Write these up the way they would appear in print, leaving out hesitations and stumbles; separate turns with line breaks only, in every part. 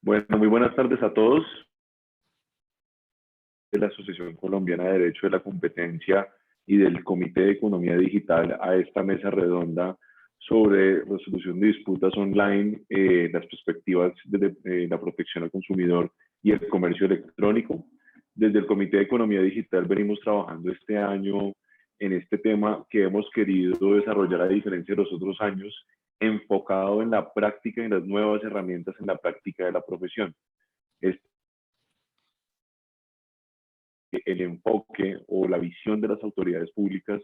Bueno, muy buenas tardes a todos de la Asociación Colombiana de Derecho de la Competencia y del Comité de Economía Digital a esta mesa redonda sobre resolución de disputas online, las perspectivas de la protección al consumidor y el comercio electrónico. Desde el Comité de Economía Digital venimos trabajando este año en este tema que hemos querido desarrollar a diferencia de los otros años, enfocado en la práctica y en las nuevas herramientas en la práctica de la profesión. El enfoque o la visión de las autoridades públicas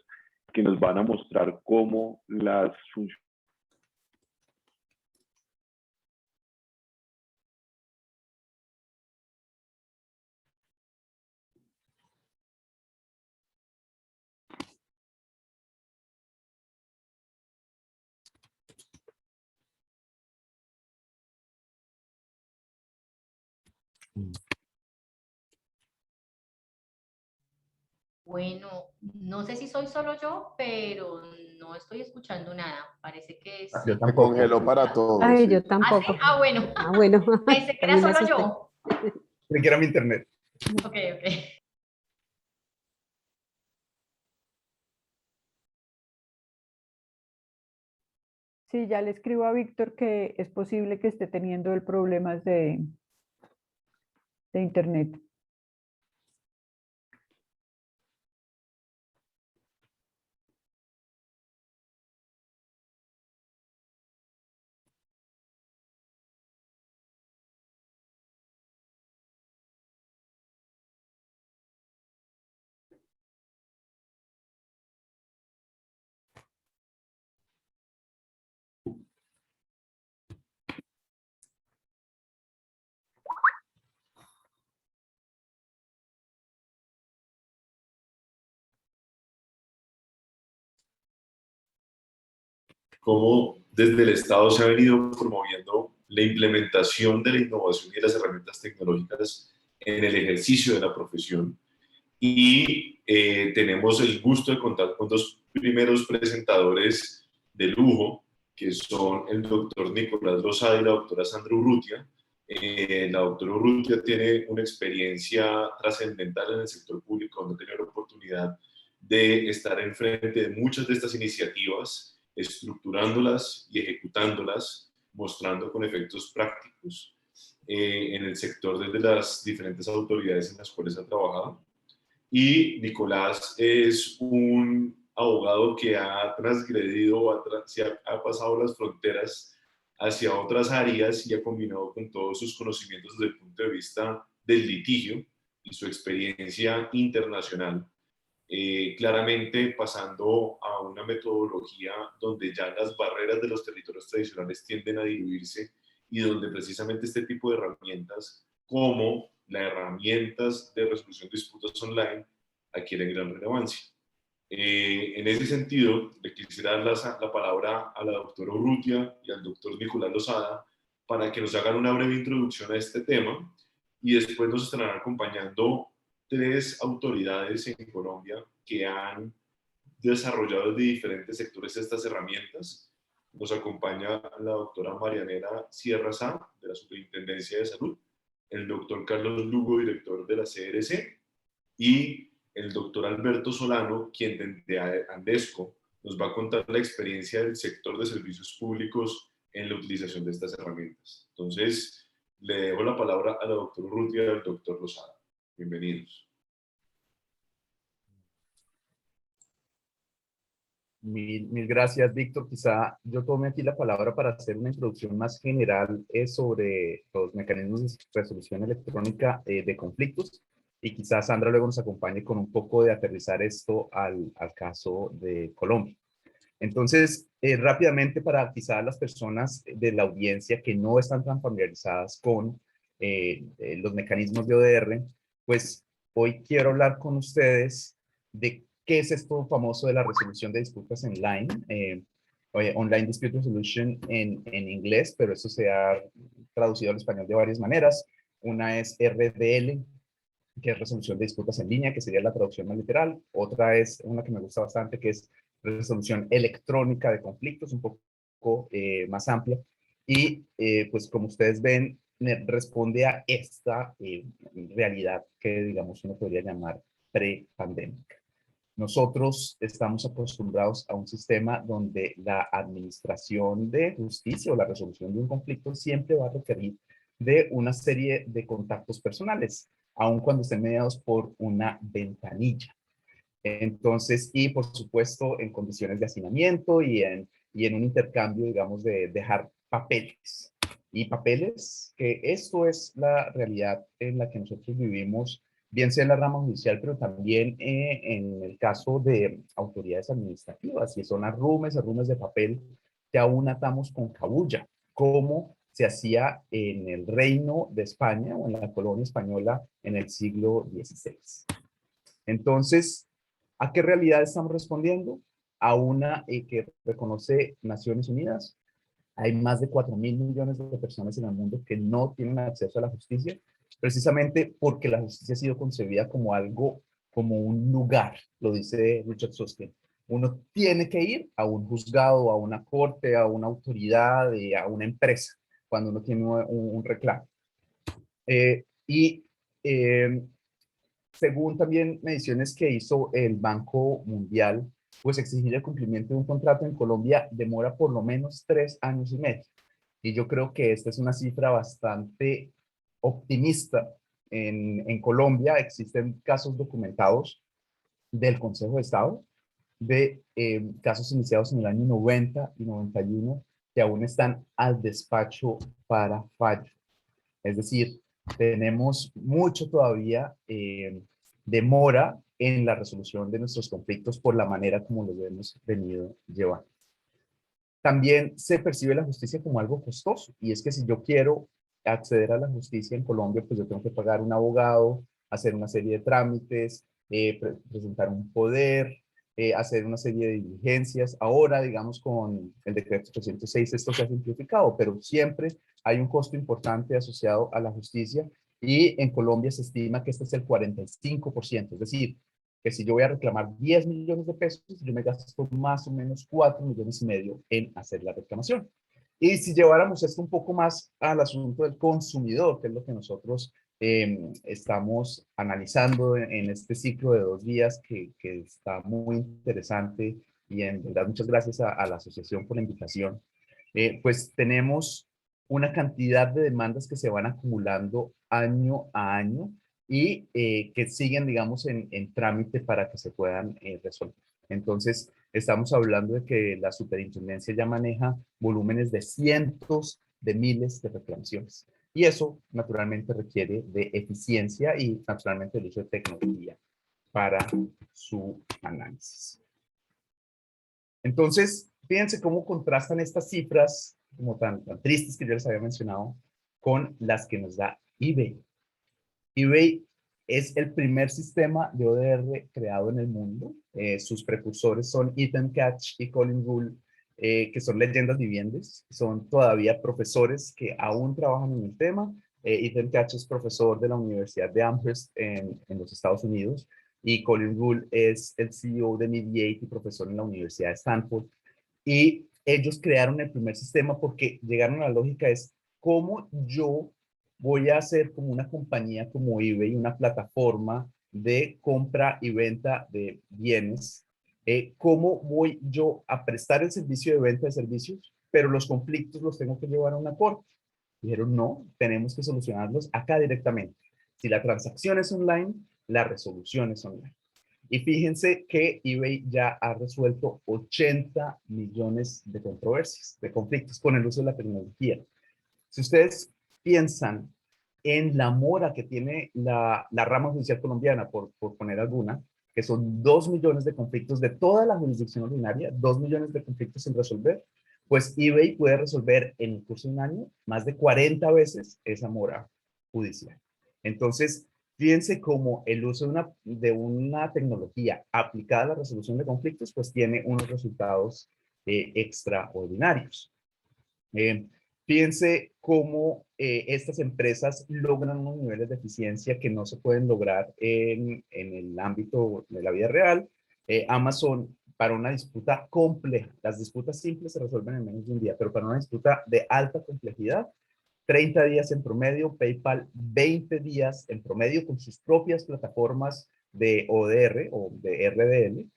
que nos van a mostrar cómo las funciones
Bueno, no sé si soy solo yo, pero no estoy escuchando nada. Parece que es...
Yo
Se
tampoco.
congeló para todos.
Ay,
Sí.
yo
¿Ah,
tampoco.
sí? Ah, bueno.
Ah, bueno.
Pensé que era
También me
solo
asusté.
yo.
Creí que era mi internet.
Ok, ok.
Sí, ya le escribo a Víctor que es posible que esté teniendo el problemas de internet.
Cómo desde el Estado se ha venido promoviendo la implementación de la innovación y de las herramientas tecnológicas en el ejercicio de la profesión. Y tenemos el gusto de contar con dos primeros presentadores de lujo, que son el doctor Nicolás Lozada y la doctora Sandra Urrutia. La doctora Urrutia tiene una experiencia trascendental en el sector público, donde ha tenido la oportunidad de estar enfrente de muchas de estas iniciativas, estructurándolas y ejecutándolas, mostrando con efectos prácticos en el sector desde las diferentes autoridades en las cuales ha trabajado. Y Nicolás es un abogado que ha transgredido, ha pasado las fronteras hacia otras áreas y ha combinado con todos sus conocimientos desde el punto de vista del litigio y su experiencia internacional, claramente pasando a una metodología donde ya las barreras de los territorios tradicionales tienden a diluirse y donde precisamente este tipo de herramientas como las herramientas de resolución de disputas online adquieren gran relevancia. En ese sentido, le quisiera dar la palabra a la doctora Urrutia y al doctor Nicolás Lozada para que nos hagan una breve introducción a este tema y después nos estarán acompañando tres autoridades en Colombia que han desarrollado desde diferentes sectores estas herramientas. Nos acompaña la doctora Marianela Sierra Sá, de la Superintendencia de Salud, el doctor Carlos Lugo, director de la CRC, y el doctor Alberto Solano, quien desde Andesco nos va a contar la experiencia del sector de servicios públicos en la utilización de estas herramientas. Entonces, le dejo la palabra a la doctora Urrutia y al doctor Lozada. Bienvenidos.
Mil gracias, Víctor. Quizá yo tome aquí la palabra para hacer una introducción más general sobre los mecanismos de resolución electrónica de conflictos, y quizás Sandra luego nos acompañe con un poco de aterrizar esto al caso de Colombia. Entonces, rápidamente, para quizás las personas de la audiencia que no están tan familiarizadas con los mecanismos de ODR, pues hoy quiero hablar con ustedes de qué es esto famoso de la resolución de disputas online, Online Dispute Resolution en inglés, pero eso se ha traducido al español de varias maneras. Una es RDL, que es resolución de disputas en línea, que sería la traducción más literal. Otra es una que me gusta bastante, que es resolución electrónica de conflictos, un poco más amplia. Y pues como ustedes ven, responde a esta realidad que, digamos, uno podría llamar pre-pandémica. Nosotros estamos acostumbrados a un sistema donde la administración de justicia o la resolución de un conflicto siempre va a requerir de una serie de contactos personales, aun cuando estén mediados por una ventanilla. Entonces, y por supuesto, en condiciones de hacinamiento y en un intercambio, digamos, de dejar papeles. Y papeles, que esto es la realidad en la que nosotros vivimos, bien sea en la rama judicial, pero también en el caso de autoridades administrativas, y son arrumes de papel que aún atamos con cabulla, como se hacía en el Reino de España o en la colonia española en el siglo XVI. Entonces, ¿a qué realidad estamos respondiendo? A una que reconoce Naciones Unidas. Hay más de 4.000 millones de personas en el mundo que no tienen acceso a la justicia, precisamente porque la justicia ha sido concebida como algo, como un lugar, lo dice Richard Susskind. Uno tiene que ir a un juzgado, a una corte, a una autoridad, a una empresa, cuando uno tiene un reclamo. Y según también mediciones que hizo el Banco Mundial, pues exigir el cumplimiento de un contrato en Colombia demora por lo menos 3 años y medio. Y yo creo que esta es una cifra bastante optimista. En Colombia existen casos documentados del Consejo de Estado de casos iniciados en el año 90 y 91 que aún están al despacho para fallo. Es decir, tenemos mucho todavía demora en la resolución de nuestros conflictos por la manera como los hemos venido llevando. También se percibe la justicia como algo costoso, y es que si yo quiero acceder a la justicia en Colombia, pues yo tengo que pagar un abogado, hacer una serie de trámites, presentar un poder, hacer una serie de diligencias. Ahora, digamos, con el decreto 806 esto se ha simplificado, pero siempre hay un costo importante asociado a la justicia, y en Colombia se estima que este es el 45%, es decir, que si yo voy a reclamar 10 millones de pesos, yo me gasto más o menos 4 millones y medio en hacer la reclamación. Y si lleváramos esto un poco más al asunto del consumidor, que es lo que nosotros estamos analizando en este ciclo de 2 días, que está muy interesante, y en verdad muchas gracias a la asociación por la invitación, pues tenemos una cantidad de demandas que se van acumulando año a año, y que siguen, digamos, en trámite para que se puedan resolver. Entonces, estamos hablando de que la superintendencia ya maneja volúmenes de cientos de miles de reclamaciones. Y eso, naturalmente, requiere de eficiencia y, naturalmente, el uso de tecnología para su análisis. Entonces, fíjense cómo contrastan estas cifras, como tan tristes que yo les había mencionado, con las que nos da eBay. eBay es el primer sistema de ODR creado en el mundo. Sus precursores son Ethan Katz y Colin Gould, que son leyendas vivientes. Son todavía profesores que aún trabajan en el tema. Ethan Katz es profesor de la Universidad de Amherst en los Estados Unidos, y Colin Gould es el CEO de Mediate y profesor en la Universidad de Stanford. Y ellos crearon el primer sistema porque llegaron a la lógica es, ¿cómo yo voy a hacer como una compañía como eBay, una plataforma de compra y venta de bienes? ¿Cómo voy yo a prestar el servicio de venta de servicios, pero los conflictos los tengo que llevar a una corte? Dijeron, no, tenemos que solucionarlos acá directamente. Si la transacción es online, la resolución es online. Y fíjense que eBay ya ha resuelto 80 millones de controversias, de conflictos con el uso de la tecnología. Si ustedes piensan en la mora que tiene la rama judicial colombiana, por poner alguna, que son 2 millones de conflictos de toda la jurisdicción ordinaria, 2 millones de conflictos sin resolver, pues eBay puede resolver en el curso de un año más de 40 veces esa mora judicial. Entonces, fíjense cómo el uso de una tecnología aplicada a la resolución de conflictos, pues tiene unos resultados extraordinarios. Fíjense cómo estas empresas logran unos niveles de eficiencia que no se pueden lograr en el ámbito de la vida real. Amazon, para una disputa compleja, las disputas simples se resuelven en menos de un día, pero para una disputa de alta complejidad, 30 días en promedio, PayPal 20 días en promedio con sus propias plataformas de ODR o de RDL,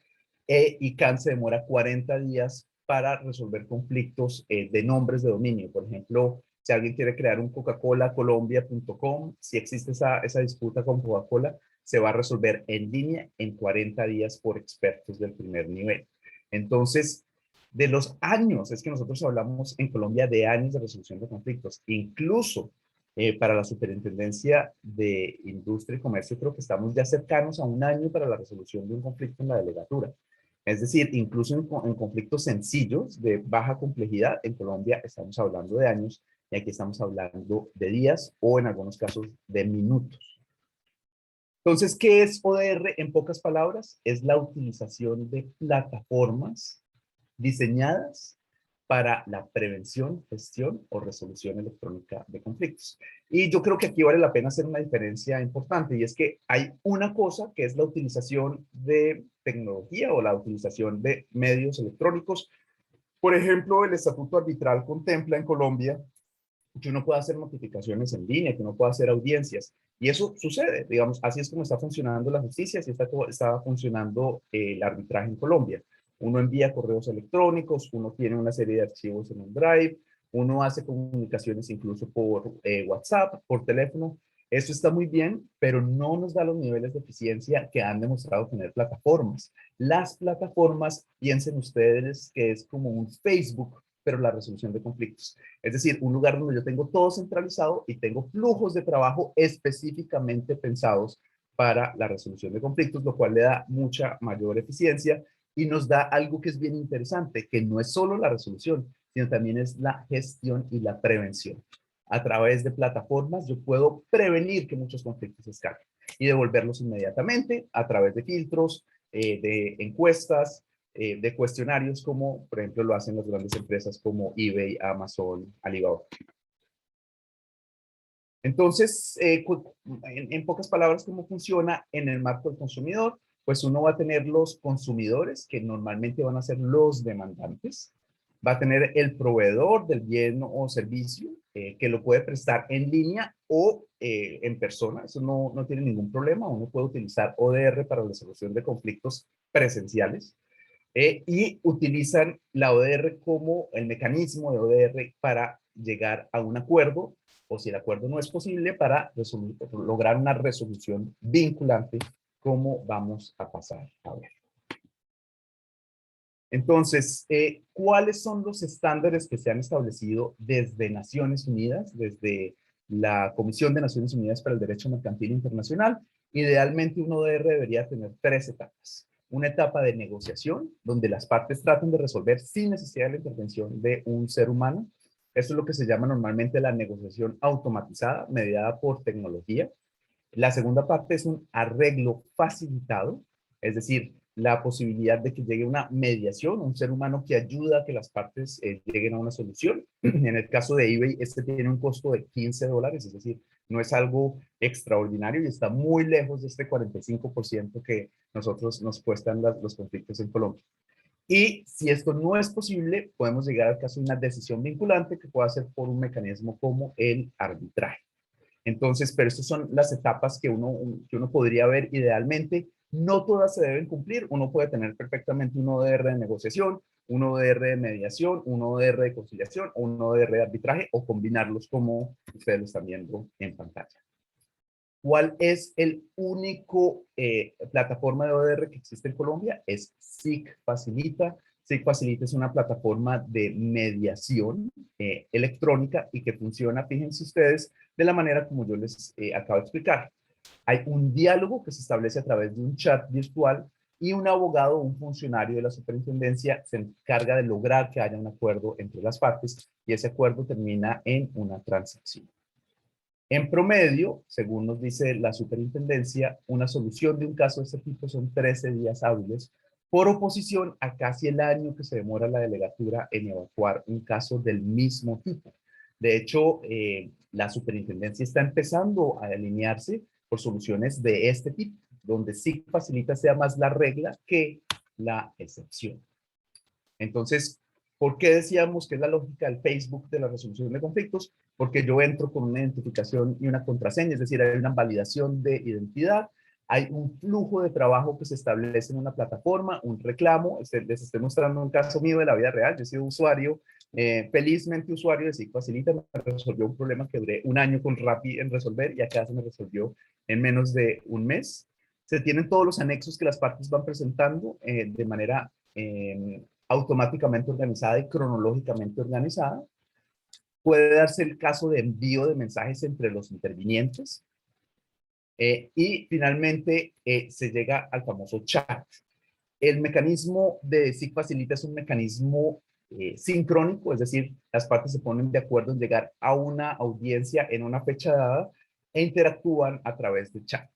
y CAN se demora 40 días para resolver conflictos de nombres de dominio. Por ejemplo, si alguien quiere crear un coca-cola-colombia.com, si existe esa disputa con Coca-Cola, se va a resolver en línea en 40 días por expertos del primer nivel. Entonces, de los años, es que nosotros hablamos en Colombia de años de resolución de conflictos, incluso para la Superintendencia de Industria y Comercio, creo que estamos ya cercanos a un año para la resolución de un conflicto en la delegatura. Es decir, incluso en conflictos sencillos de baja complejidad, en Colombia estamos hablando de años y aquí estamos hablando de días o en algunos casos de minutos. Entonces, ¿qué es ODR en pocas palabras? Es la utilización de plataformas diseñadas para la prevención, gestión o resolución electrónica de conflictos. Y yo creo que aquí vale la pena hacer una diferencia importante, y es que hay una cosa que es la utilización de tecnología o la utilización de medios electrónicos. Por ejemplo, el Estatuto Arbitral contempla en Colombia que uno pueda hacer notificaciones en línea, que uno pueda hacer audiencias, y eso sucede, digamos, así es como está funcionando la justicia, así está funcionando el arbitraje en Colombia. Uno envía correos electrónicos, uno tiene una serie de archivos en un Drive, uno hace comunicaciones incluso por WhatsApp, por teléfono. Eso está muy bien, pero no nos da los niveles de eficiencia que han demostrado tener plataformas. Las plataformas, piensen ustedes que es como un Facebook, pero la resolución de conflictos. Es decir, un lugar donde yo tengo todo centralizado y tengo flujos de trabajo específicamente pensados para la resolución de conflictos, lo cual le da mucha mayor eficiencia y nos da algo que es bien interesante, que no es solo la resolución, sino también es la gestión y la prevención. A través de plataformas yo puedo prevenir que muchos conflictos escalen y devolverlos inmediatamente a través de filtros, de encuestas, de cuestionarios como, por ejemplo, lo hacen las grandes empresas como eBay, Amazon, Alibaba. Entonces, en pocas palabras, ¿cómo funciona en el marco del consumidor? Pues uno va a tener los consumidores, que normalmente van a ser los demandantes. Va a tener el proveedor del bien o servicio, que lo puede prestar en línea o en persona. Eso no tiene ningún problema. Uno puede utilizar ODR para la resolución de conflictos presenciales. Y utilizan la ODR como el mecanismo de ODR para llegar a un acuerdo, o si el acuerdo no es posible, para lograr una resolución vinculante, como vamos a pasar a ver. Entonces, ¿cuáles son los estándares que se han establecido desde Naciones Unidas, desde la Comisión de Naciones Unidas para el Derecho Mercantil Internacional? Idealmente, un ODR debería tener 3 etapas. Una etapa de negociación, donde las partes tratan de resolver sin necesidad de la intervención de un ser humano. Esto es lo que se llama normalmente la negociación automatizada, mediada por tecnología. La segunda parte es un arreglo facilitado, es decir, la posibilidad de que llegue una mediación, un ser humano que ayuda a que las partes lleguen a una solución. En el caso de eBay, este tiene un costo de $15, es decir, no es algo extraordinario y está muy lejos de este 45% que nosotros nos cuestan los conflictos en Colombia. Y si esto no es posible, podemos llegar al caso de una decisión vinculante que pueda ser por un mecanismo como el arbitraje. Entonces, pero estas son las etapas que uno podría ver idealmente. No todas se deben cumplir. Uno puede tener perfectamente un ODR de negociación, un ODR de mediación, un ODR de conciliación o un ODR de arbitraje, o combinarlos como ustedes lo están viendo en pantalla. ¿Cuál es el único plataforma de ODR que existe en Colombia? Es SIC Facilita. SIC Facilita es una plataforma de mediación electrónica y que funciona, fíjense ustedes, de la manera como yo les acabo de explicar. Hay un diálogo que se establece a través de un chat virtual y un abogado o un funcionario de la superintendencia se encarga de lograr que haya un acuerdo entre las partes y ese acuerdo termina en una transacción. En promedio, según nos dice la superintendencia, una solución de un caso de este tipo son 13 días hábiles, por oposición a casi el año que se demora la delegatura en evacuar un caso del mismo tipo. De hecho, la superintendencia está empezando a alinearse por soluciones de este tipo, donde sí facilita sea más la regla que la excepción. Entonces, ¿Por qué decíamos que es la lógica del Facebook de la resolución de conflictos? Porque yo entro con una identificación y una contraseña, es decir, hay una validación de identidad, hay un flujo de trabajo que se establece en una plataforma, un reclamo. Les estoy mostrando un caso mío de la vida real. Yo he sido usuario, felizmente usuario de SIG Facilita, me resolvió un problema que duré un año con Rappi en resolver y acá se me resolvió en menos de un mes. Se tienen todos los anexos que las partes van presentando de manera automáticamente organizada y cronológicamente organizada. Puede darse el caso de envío de mensajes entre los intervinientes. Y finalmente se llega al famoso chat. El mecanismo de SIG Facilita es un mecanismo sincrónico, es decir, las partes se ponen de acuerdo en llegar a una audiencia en una fecha dada e interactúan a través de chat.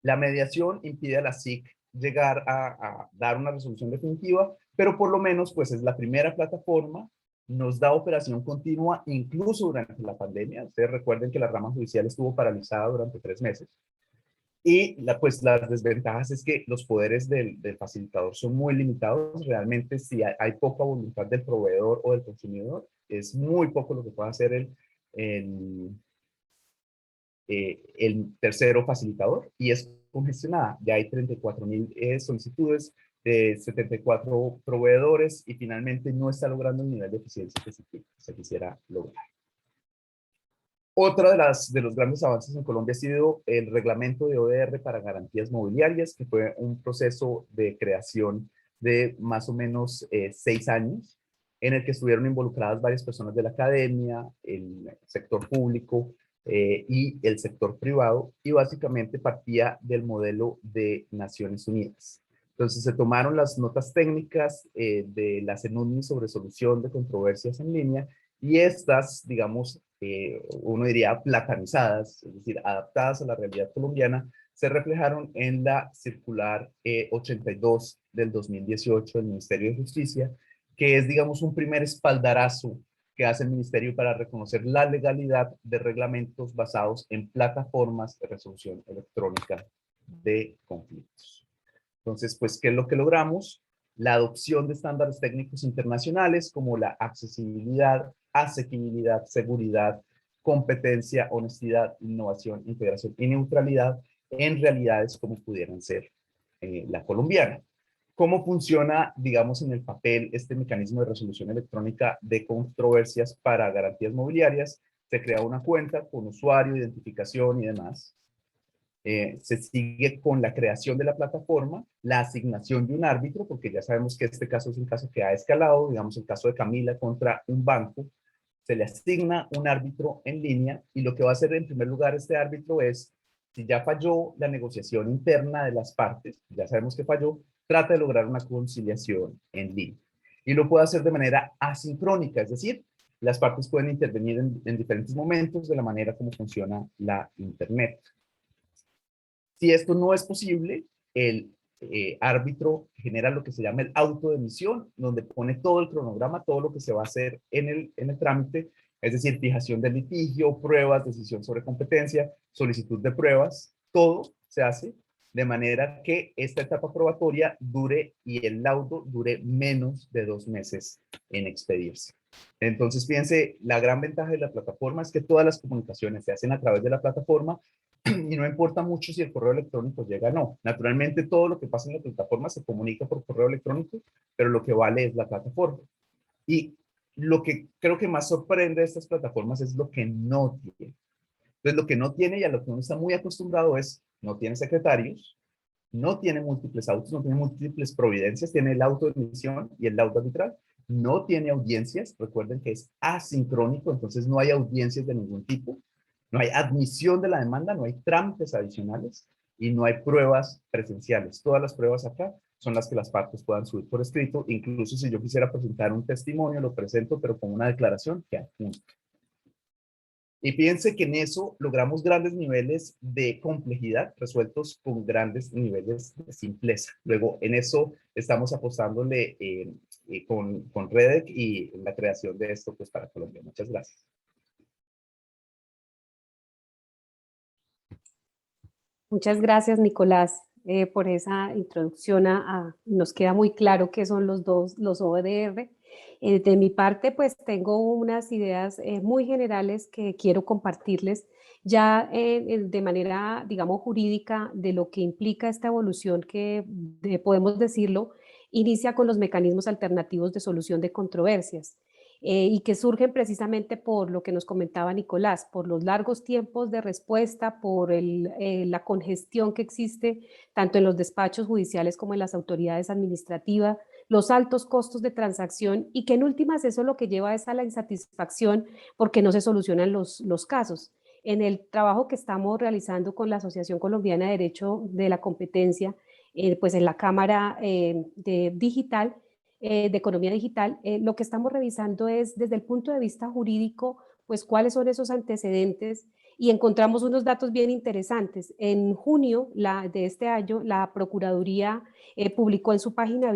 La mediación impide a la SIC llegar a dar una resolución definitiva, pero por lo menos pues es la primera plataforma, nos da operación continua incluso durante la pandemia. Ustedes recuerden que la rama judicial estuvo paralizada durante 3 meses. Y pues las desventajas es que los poderes del facilitador son muy limitados. Realmente si hay poca voluntad del proveedor o del consumidor, es muy poco lo que puede hacer el tercero facilitador, y es congestionada. Ya hay 34,000 solicitudes de 74 proveedores y finalmente no está logrando el nivel de eficiencia que se quisiera lograr. Otra de los grandes avances en Colombia ha sido el reglamento de ODR para garantías mobiliarias, que fue un proceso de creación de más o menos 6 años, en el que estuvieron involucradas varias personas de la academia, el sector público y el sector privado, y básicamente partía del modelo de Naciones Unidas. Entonces se tomaron las notas técnicas de la CENUNI sobre solución de controversias en línea, y estas, digamos, uno diría platanizadas, es decir, adaptadas a la realidad colombiana, se reflejaron en la circular 82 del 2018 del Ministerio de Justicia, que es, digamos, un primer espaldarazo que hace el Ministerio para reconocer la legalidad de reglamentos basados en plataformas de resolución electrónica de conflictos. Entonces, pues, ¿qué es lo que logramos? La adopción de estándares técnicos internacionales como la accesibilidad, asequibilidad, seguridad, competencia, honestidad, innovación, integración y neutralidad en realidades como pudieran ser la colombiana. ¿Cómo funciona, digamos, en el papel este mecanismo de resolución electrónica de controversias para garantías mobiliarias? Se crea una cuenta con usuario, identificación y demás. Se sigue con la creación de la plataforma, la asignación de un árbitro, porque ya sabemos que este caso es un caso que ha escalado, digamos el caso de Camila contra un banco. Se le asigna un árbitro en línea, y lo que va a hacer en primer lugar este árbitro es, si ya falló la negociación interna de las partes, ya sabemos que falló, trata de lograr una conciliación en línea. Y lo puede hacer de manera asincrónica, es decir, las partes pueden intervenir en diferentes momentos de la manera como funciona la Internet. Si esto no es posible, el árbitro genera lo que se llama el auto de emisión, donde pone todo el cronograma, todo lo que se va a hacer en el trámite, es decir, fijación del litigio, pruebas, decisión sobre competencia, solicitud de pruebas, todo se hace de manera que esta etapa probatoria dure y el laudo dure menos de 2 meses en expedirse. Entonces, fíjense, la gran ventaja de la plataforma es que todas las comunicaciones se hacen a través de la plataforma, y no importa mucho si el correo electrónico llega o no. Naturalmente, todo lo que pasa en la plataforma se comunica por correo electrónico, pero lo que vale es la plataforma. Y lo que creo que más sorprende de estas plataformas es lo que no tiene. Entonces, lo que no tiene y a lo que uno está muy acostumbrado es, no tiene secretarios, no tiene múltiples autos, no tiene múltiples providencias, tiene el auto de emisión y el laudo arbitral, no tiene audiencias, recuerden que es asincrónico, entonces no hay audiencias de ningún tipo, no hay admisión de la demanda, no hay trámites adicionales y no hay pruebas presenciales. Todas las pruebas acá son las que las partes puedan subir por escrito. Incluso si yo quisiera presentar un testimonio, lo presento, pero con una declaración que adjunto. Y fíjense que en eso logramos grandes niveles de complejidad resueltos con grandes niveles de simpleza. Luego, en eso estamos apostándole con Redec y la creación de esto pues, para Colombia. Muchas gracias.
Muchas gracias, Nicolás. por esa introducción. Nos queda muy claro qué son los ODR. De mi parte, pues tengo unas ideas muy generales que quiero compartirles ya de manera, digamos, jurídica de lo que implica esta evolución que, podemos decirlo, inicia con los mecanismos alternativos de solución de controversias. Y que surgen precisamente por lo que nos comentaba Nicolás, por los largos tiempos de respuesta, por la congestión que existe tanto en los despachos judiciales como en las autoridades administrativas, los altos costos de transacción y que en últimas eso lo que lleva es a la insatisfacción porque no se solucionan los casos. En el trabajo que estamos realizando con la Asociación Colombiana de Derecho de la Competencia, pues en la Cámara Digital, de Economía Digital, lo que estamos revisando es desde el punto de vista jurídico, pues cuáles son esos antecedentes y encontramos unos datos bien interesantes. En junio de este año, la Procuraduría publicó en su página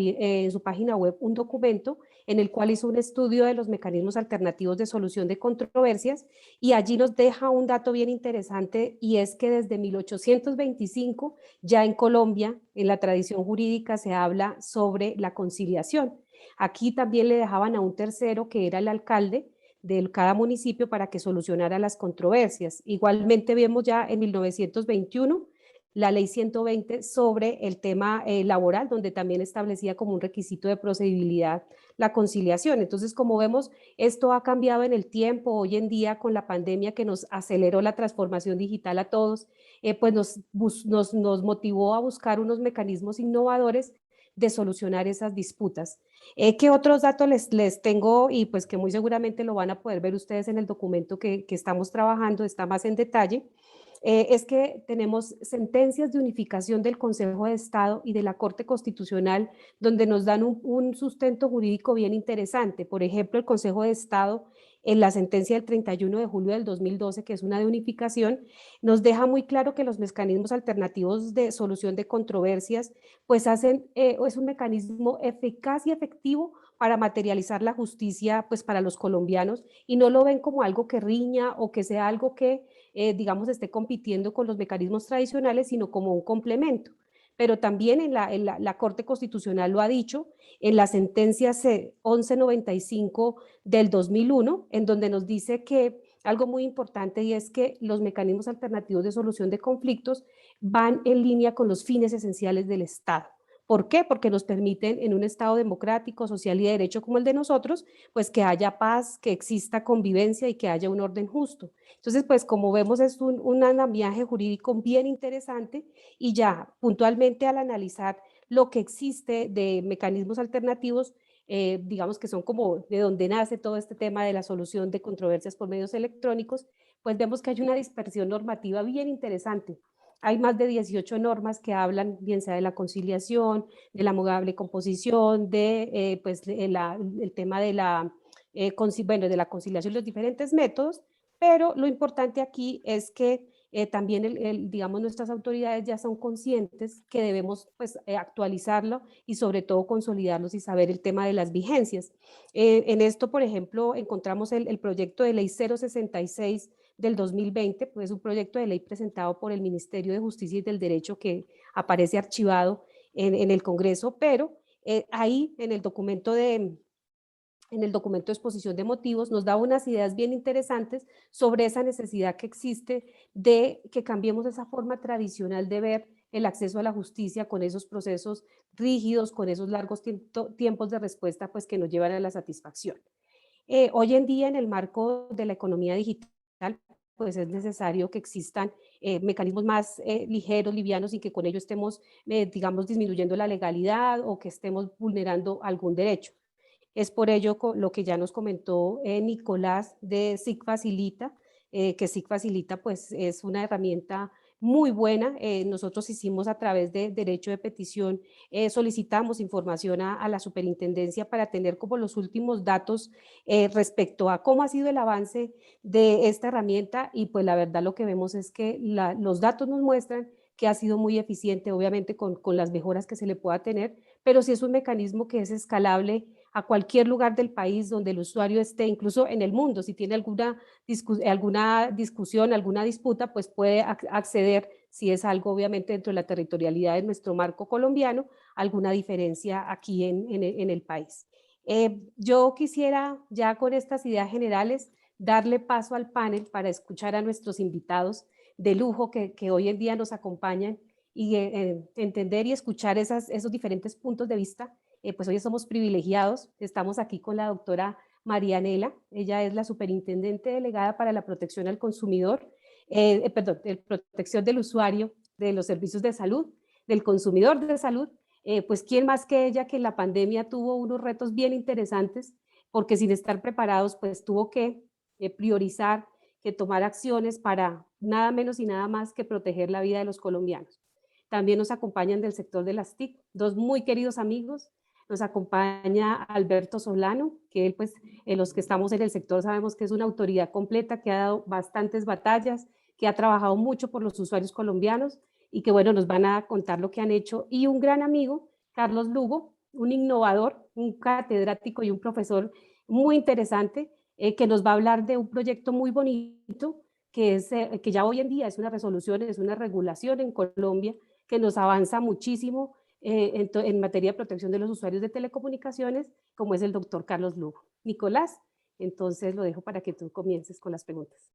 web un documento en el cual hizo un estudio de los mecanismos alternativos de solución de controversias y allí nos deja un dato bien interesante y es que desde 1825 ya en Colombia, en la tradición jurídica se habla sobre la conciliación. Aquí también le dejaban a un tercero que era el alcalde de cada municipio para que solucionara las controversias. Igualmente vemos ya en 1921 la ley 120 sobre el tema laboral, donde también establecía como un requisito de procedibilidad la conciliación. Entonces, como vemos, esto ha cambiado en el tiempo. Hoy en día, con la pandemia que nos aceleró la transformación digital a todos, pues nos motivó a buscar unos mecanismos innovadores de solucionar esas disputas. ¿Qué otros datos les tengo? Y pues que muy seguramente lo van a poder ver ustedes en el documento que estamos trabajando, está más en detalle. Es que tenemos sentencias de unificación del Consejo de Estado y de la Corte Constitucional donde nos dan un sustento jurídico bien interesante. Por ejemplo, el Consejo de Estado en la sentencia del 31 de julio del 2012, que es una de unificación, nos deja muy claro que los mecanismos alternativos de solución de controversias pues es un mecanismo eficaz y efectivo para materializar la justicia pues para los colombianos y no lo ven como algo que riña o que sea algo que digamos, esté compitiendo con los mecanismos tradicionales, sino como un complemento. Pero también en la Corte Constitucional lo ha dicho, en la sentencia 1195 del 2001, en donde nos dice que algo muy importante y es que los mecanismos alternativos de solución de conflictos van en línea con los fines esenciales del Estado. ¿Por qué? Porque nos permiten en un Estado democrático, social y de derecho como el de nosotros, pues que haya paz, que exista convivencia y que haya un orden justo. Entonces, pues como vemos es un andamiaje jurídico bien interesante y ya puntualmente al analizar lo que existe de mecanismos alternativos, digamos que son como de donde nace todo este tema de la solución de controversias por medios electrónicos, pues vemos que hay una dispersión normativa bien interesante. Hay más de 18 normas que hablan bien sea de la conciliación, de la amigable composición, de el tema de de la conciliación y los diferentes métodos, pero lo importante aquí es que también digamos, nuestras autoridades ya son conscientes que debemos pues, actualizarlo y sobre todo consolidarlos y saber el tema de las vigencias. En esto, por ejemplo, encontramos el proyecto de ley 066 del 2020, pues es un proyecto de ley presentado por el Ministerio de Justicia y del Derecho que aparece archivado en el Congreso, pero ahí en el documento de exposición de motivos, nos da unas ideas bien interesantes sobre esa necesidad que existe de que cambiemos esa forma tradicional de ver el acceso a la justicia con esos procesos rígidos, con esos largos tiempos de respuesta pues, que nos llevan a la satisfacción. Hoy en día, en el marco de la economía digital, pues es necesario que existan mecanismos más ligeros, livianos, y que con ello estemos, digamos, disminuyendo la legalidad o que estemos vulnerando algún derecho. Es por ello lo que ya nos comentó Nicolás de SIC Facilita, que SIC Facilita pues, es una herramienta muy buena. Nosotros hicimos a través de derecho de petición, solicitamos información a la superintendencia para tener como los últimos datos respecto a cómo ha sido el avance de esta herramienta y pues la verdad lo que vemos es que los datos nos muestran que ha sido muy eficiente, obviamente con las mejoras que se le pueda tener, pero sí es un mecanismo que es escalable a cualquier lugar del país donde el usuario esté, incluso en el mundo. Si tiene alguna discusión, alguna disputa, pues puede acceder si es algo obviamente dentro de la territorialidad de nuestro marco colombiano, alguna diferencia aquí en el país. Yo quisiera ya con estas ideas generales darle paso al panel para escuchar a nuestros invitados de lujo que hoy en día nos acompañan y entender y escuchar esos diferentes puntos de vista. Pues hoy somos privilegiados, estamos aquí con la doctora Marianela, ella es la superintendente delegada para la protección al consumidor, de protección del usuario de los servicios de salud, del consumidor de salud. Pues quién más que ella, que en la pandemia tuvo unos retos bien interesantes, porque sin estar preparados pues tuvo que priorizar, que tomar acciones para nada menos y nada más que proteger la vida de los colombianos. También nos acompañan del sector de las TIC, dos muy queridos amigos. Nos acompaña Alberto Solano, que él, pues, los que estamos en el sector sabemos que es una autoridad completa, que ha dado bastantes batallas, que ha trabajado mucho por los usuarios colombianos y que, bueno, nos van a contar lo que han hecho. Y un gran amigo, Carlos Lugo, un innovador, un catedrático y un profesor muy interesante, que nos va a hablar de un proyecto muy bonito, que ya hoy en día es una resolución, es una regulación en Colombia, que nos avanza muchísimo en materia de protección de los usuarios de telecomunicaciones, como es el doctor Carlos Lugo. Nicolás, entonces lo dejo para que tú comiences con las preguntas.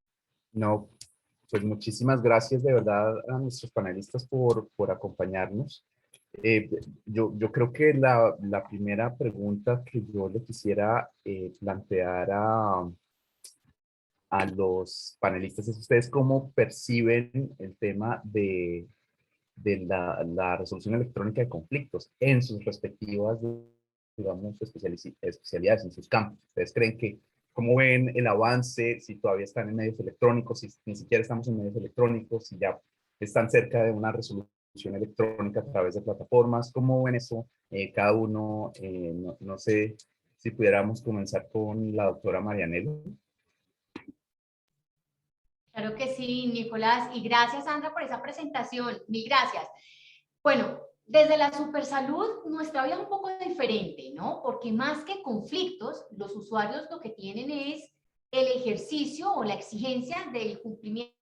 No, pues muchísimas gracias de verdad a nuestros panelistas por acompañarnos. Yo creo que la primera pregunta que yo le quisiera plantear a los panelistas es: ¿ustedes cómo perciben el tema de la resolución electrónica de conflictos en sus respectivas, digamos, especialidades, en sus campos? ¿Ustedes creen que, cómo ven el avance, si todavía están en medios electrónicos, si ni siquiera estamos en medios electrónicos, si ya están cerca de una resolución electrónica a través de plataformas? ¿Cómo ven eso cada uno? No sé si pudiéramos comenzar con la doctora Marianela.
Claro que sí, Nicolás, y gracias, Sandra, por esa presentación. Mil gracias. Bueno, desde la Supersalud, nuestra vida es un poco diferente, ¿no? Porque más que conflictos, los usuarios lo que tienen es el ejercicio o la exigencia del cumplimiento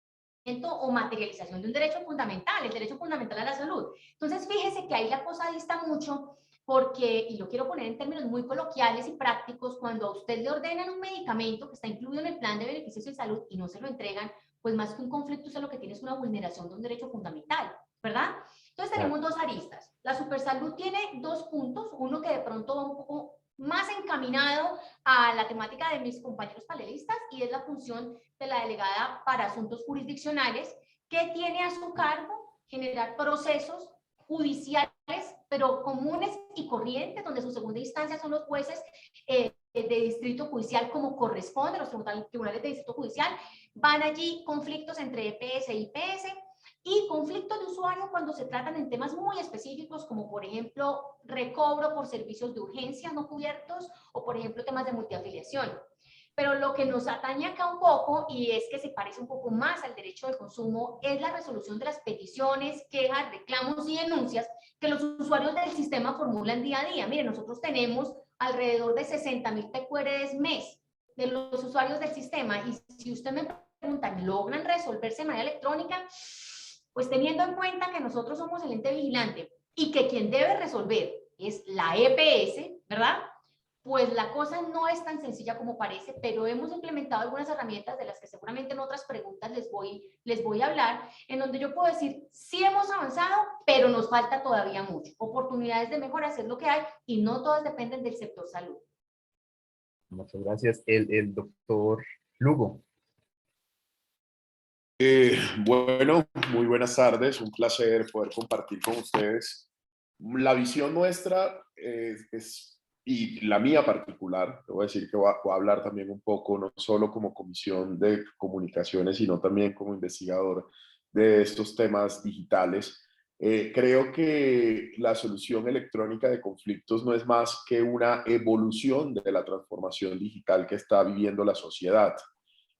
o materialización de un derecho fundamental, el derecho fundamental a la salud. Entonces, fíjese que ahí la cosa dista mucho porque, y lo quiero poner en términos muy coloquiales y prácticos, cuando a usted le ordenan un medicamento que está incluido en el plan de beneficios de salud y no se lo entregan, pues más que un conflicto, usted lo que tiene es una vulneración de un derecho fundamental, ¿verdad? Entonces tenemos dos aristas. La Supersalud tiene dos puntos, uno que de pronto va un poco más encaminado a la temática de mis compañeros panelistas y es la función de la delegada para asuntos jurisdiccionales, que tiene a su cargo generar procesos judiciales, pero comunes y corrientes, donde su segunda instancia son los jueces de distrito judicial como corresponde, los tribunales de distrito judicial. Van allí conflictos entre EPS y IPS, y conflictos de usuario cuando se tratan en temas muy específicos, como por ejemplo recobro por servicios de urgencia no cubiertos o por ejemplo temas de multiafiliación. Pero lo que nos atañe acá un poco, y es que se parece un poco más al derecho del consumo, es la resolución de las peticiones, quejas, reclamos y denuncias que los usuarios del sistema formulan día a día. Miren, nosotros tenemos alrededor de 60,000 PQRs mes de los usuarios del sistema, y si usted me pregunta, ¿logran resolverse de manera electrónica? Pues teniendo en cuenta que nosotros somos el ente vigilante y que quien debe resolver es la EPS, ¿verdad? Pues la cosa no es tan sencilla como parece, pero hemos implementado algunas herramientas de las que seguramente en otras preguntas les voy a hablar, en donde yo puedo decir, sí hemos avanzado, pero nos falta todavía mucho. Oportunidades de mejora es lo que hay y no todas dependen del sector salud.
Muchas gracias. El doctor Lugo.
Bueno, muy buenas tardes, un placer poder compartir con ustedes. La visión nuestra y la mía particular, te voy a decir que voy a hablar también un poco, no solo como comisión de comunicaciones, sino también como investigador de estos temas digitales. Creo que la solución electrónica de conflictos no es más que una evolución de la transformación digital que está viviendo la sociedad.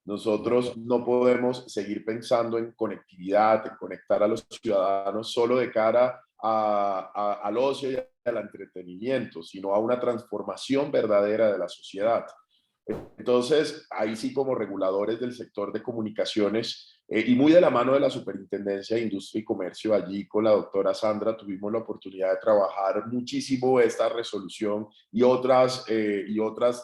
Nosotros no podemos seguir pensando en conectividad, en conectar a los ciudadanos solo de cara al ocio y al entretenimiento, sino a una transformación verdadera de la sociedad.
Entonces, ahí sí como reguladores del sector de comunicaciones y muy de la mano de la Superintendencia de Industria y Comercio, allí con la doctora Sandra tuvimos la oportunidad de trabajar muchísimo esta resolución y otras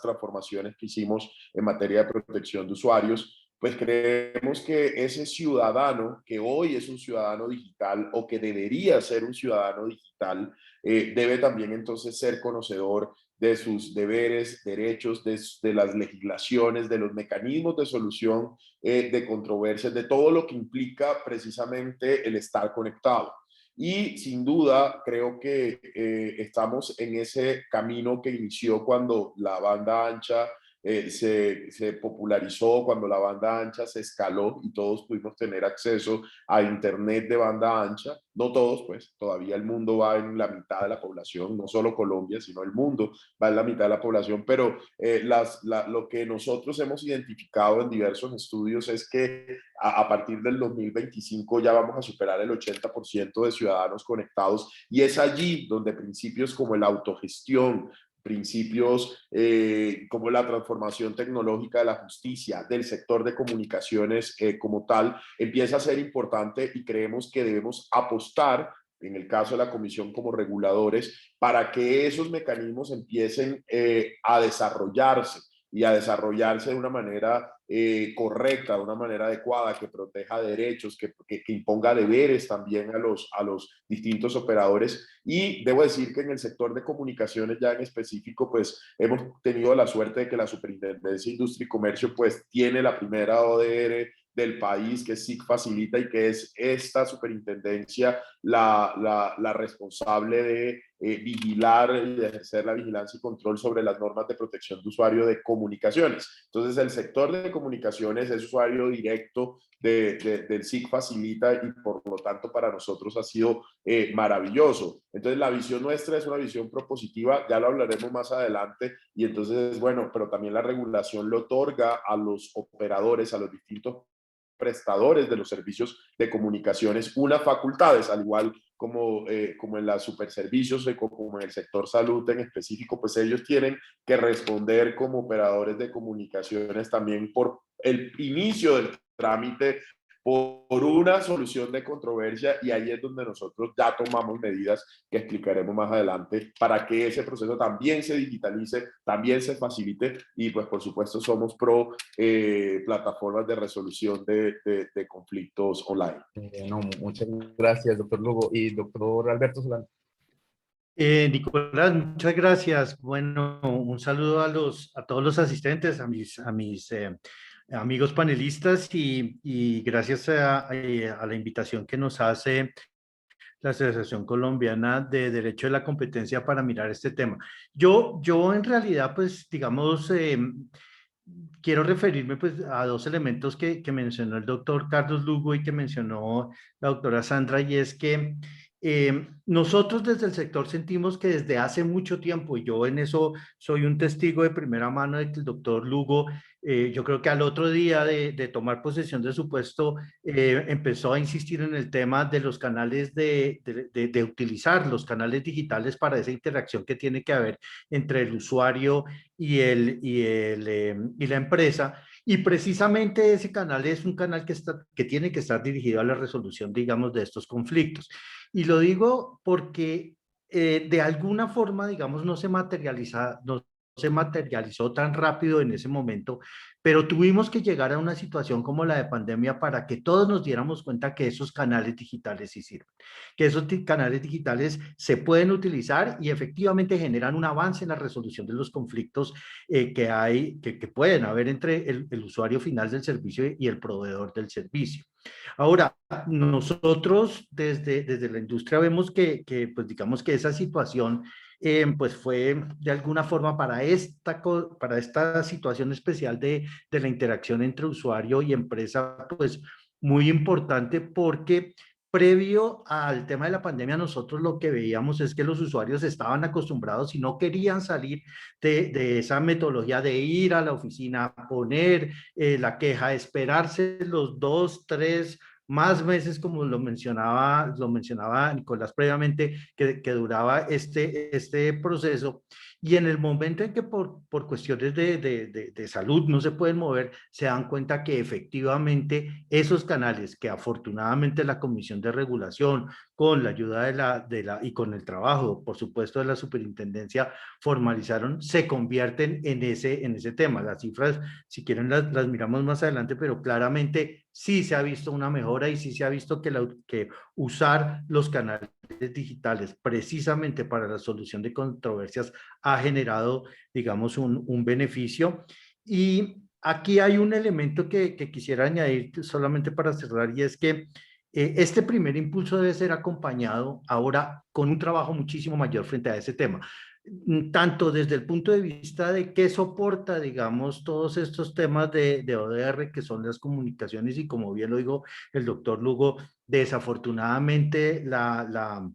transformaciones que hicimos en materia de protección de usuarios. Pues creemos que ese ciudadano que hoy es un ciudadano digital o que debería ser un ciudadano digital, debe también entonces ser conocedor de sus deberes, derechos, de las legislaciones, de los mecanismos de solución de controversias, de todo lo que implica precisamente el estar conectado. Y sin duda creo que estamos en ese camino que inició cuando la banda ancha se popularizó, cuando la banda ancha se escaló y todos pudimos tener acceso a internet de banda ancha. No todos, pues todavía el mundo va en la mitad de la población, no solo Colombia, sino el mundo va en la mitad de la población, pero lo que nosotros hemos identificado en diversos estudios es que a partir del 2025 ya vamos a superar el 80% de ciudadanos conectados, y es allí donde principios como la autogestión, principios como la transformación tecnológica de la justicia, del sector de comunicaciones como tal, empieza a ser importante, y creemos que debemos apostar, en el caso de la Comisión como reguladores, para que esos mecanismos empiecen a desarrollarse y a desarrollarse de una manera correcta, de una manera adecuada, que proteja derechos, que imponga deberes también a los distintos operadores. Y debo decir que en el sector de comunicaciones ya en específico, pues hemos tenido la suerte de que la Superintendencia de Industria y Comercio pues tiene la primera ODR del país, que SIC facilita, y que es esta superintendencia la responsable de vigilar y de ejercer la vigilancia y control sobre las normas de protección de usuario de comunicaciones. Entonces, el sector de comunicaciones es usuario directo del SIC facilita, y por lo tanto para nosotros ha sido maravilloso. Entonces, la visión nuestra es una visión propositiva, ya lo hablaremos más adelante, y entonces, bueno, pero también la regulación le otorga a los operadores, a los distintos prestadores de los servicios de comunicaciones unas facultades, al igual como en los superservicios, como en el sector salud en específico, pues ellos tienen que responder como operadores de comunicaciones también por el inicio del trámite, por una solución de controversia, y ahí es donde nosotros ya tomamos medidas que explicaremos más adelante para que ese proceso también se digitalice, también se facilite, y pues por supuesto somos pro plataformas de resolución de conflictos online.
No, muchas gracias, doctor Lugo. Y doctor Alberto Solano.
Nicolás, muchas gracias. Bueno, un saludo a todos los asistentes, a mis amigos panelistas, y gracias a la invitación que nos hace la Asociación Colombiana de Derecho de la Competencia para mirar este tema. Yo en realidad, pues, digamos, quiero referirme pues a dos elementos que mencionó el doctor Carlos Lugo y que mencionó la doctora Sandra, y es que nosotros desde el sector sentimos que desde hace mucho tiempo, y yo en eso soy un testigo de primera mano de que el doctor Lugo, yo creo que al otro día de tomar posesión de su puesto, empezó a insistir en el tema de los canales, de utilizar los canales digitales para esa interacción que tiene que haber entre el usuario y la empresa. Y precisamente ese canal es un canal que tiene que estar dirigido a la resolución, digamos, de estos conflictos. Y lo digo porque de alguna forma, digamos, no se materializó tan rápido en ese momento, pero tuvimos que llegar a una situación como la de pandemia para que todos nos diéramos cuenta que esos canales digitales sí sirven, que esos canales digitales se pueden utilizar y efectivamente generan un avance en la resolución de los conflictos que pueden haber entre el usuario final del servicio y el proveedor del servicio. Ahora, nosotros desde la industria vemos que pues digamos que esa situación pues fue de alguna forma para esta situación especial de la interacción entre usuario y empresa, pues muy importante, porque previo al tema de la pandemia nosotros lo que veíamos es que los usuarios estaban acostumbrados y no querían salir de esa metodología de ir a la oficina, poner la queja, esperarse los 2, 3 más meses, como lo mencionaba Nicolás previamente, que duraba este proceso. Y en el momento en que por cuestiones de salud no se pueden mover, se dan cuenta que efectivamente esos canales que afortunadamente la Comisión de Regulación, con la ayuda y con el trabajo, por supuesto, de la superintendencia, formalizaron, se convierten en ese tema. Las cifras, si quieren, las miramos más adelante, pero claramente sí se ha visto una mejora y sí se ha visto que usar los canales digitales precisamente para la solución de controversias ha generado, digamos, un beneficio. Y aquí hay un elemento que quisiera añadir solamente para cerrar, y es que este primer impulso debe ser acompañado ahora con un trabajo muchísimo mayor frente a ese tema, tanto desde el punto de vista de qué soporta, digamos, todos estos temas de ODR, que son las comunicaciones, y como bien lo dijo el doctor Lugo, desafortunadamente la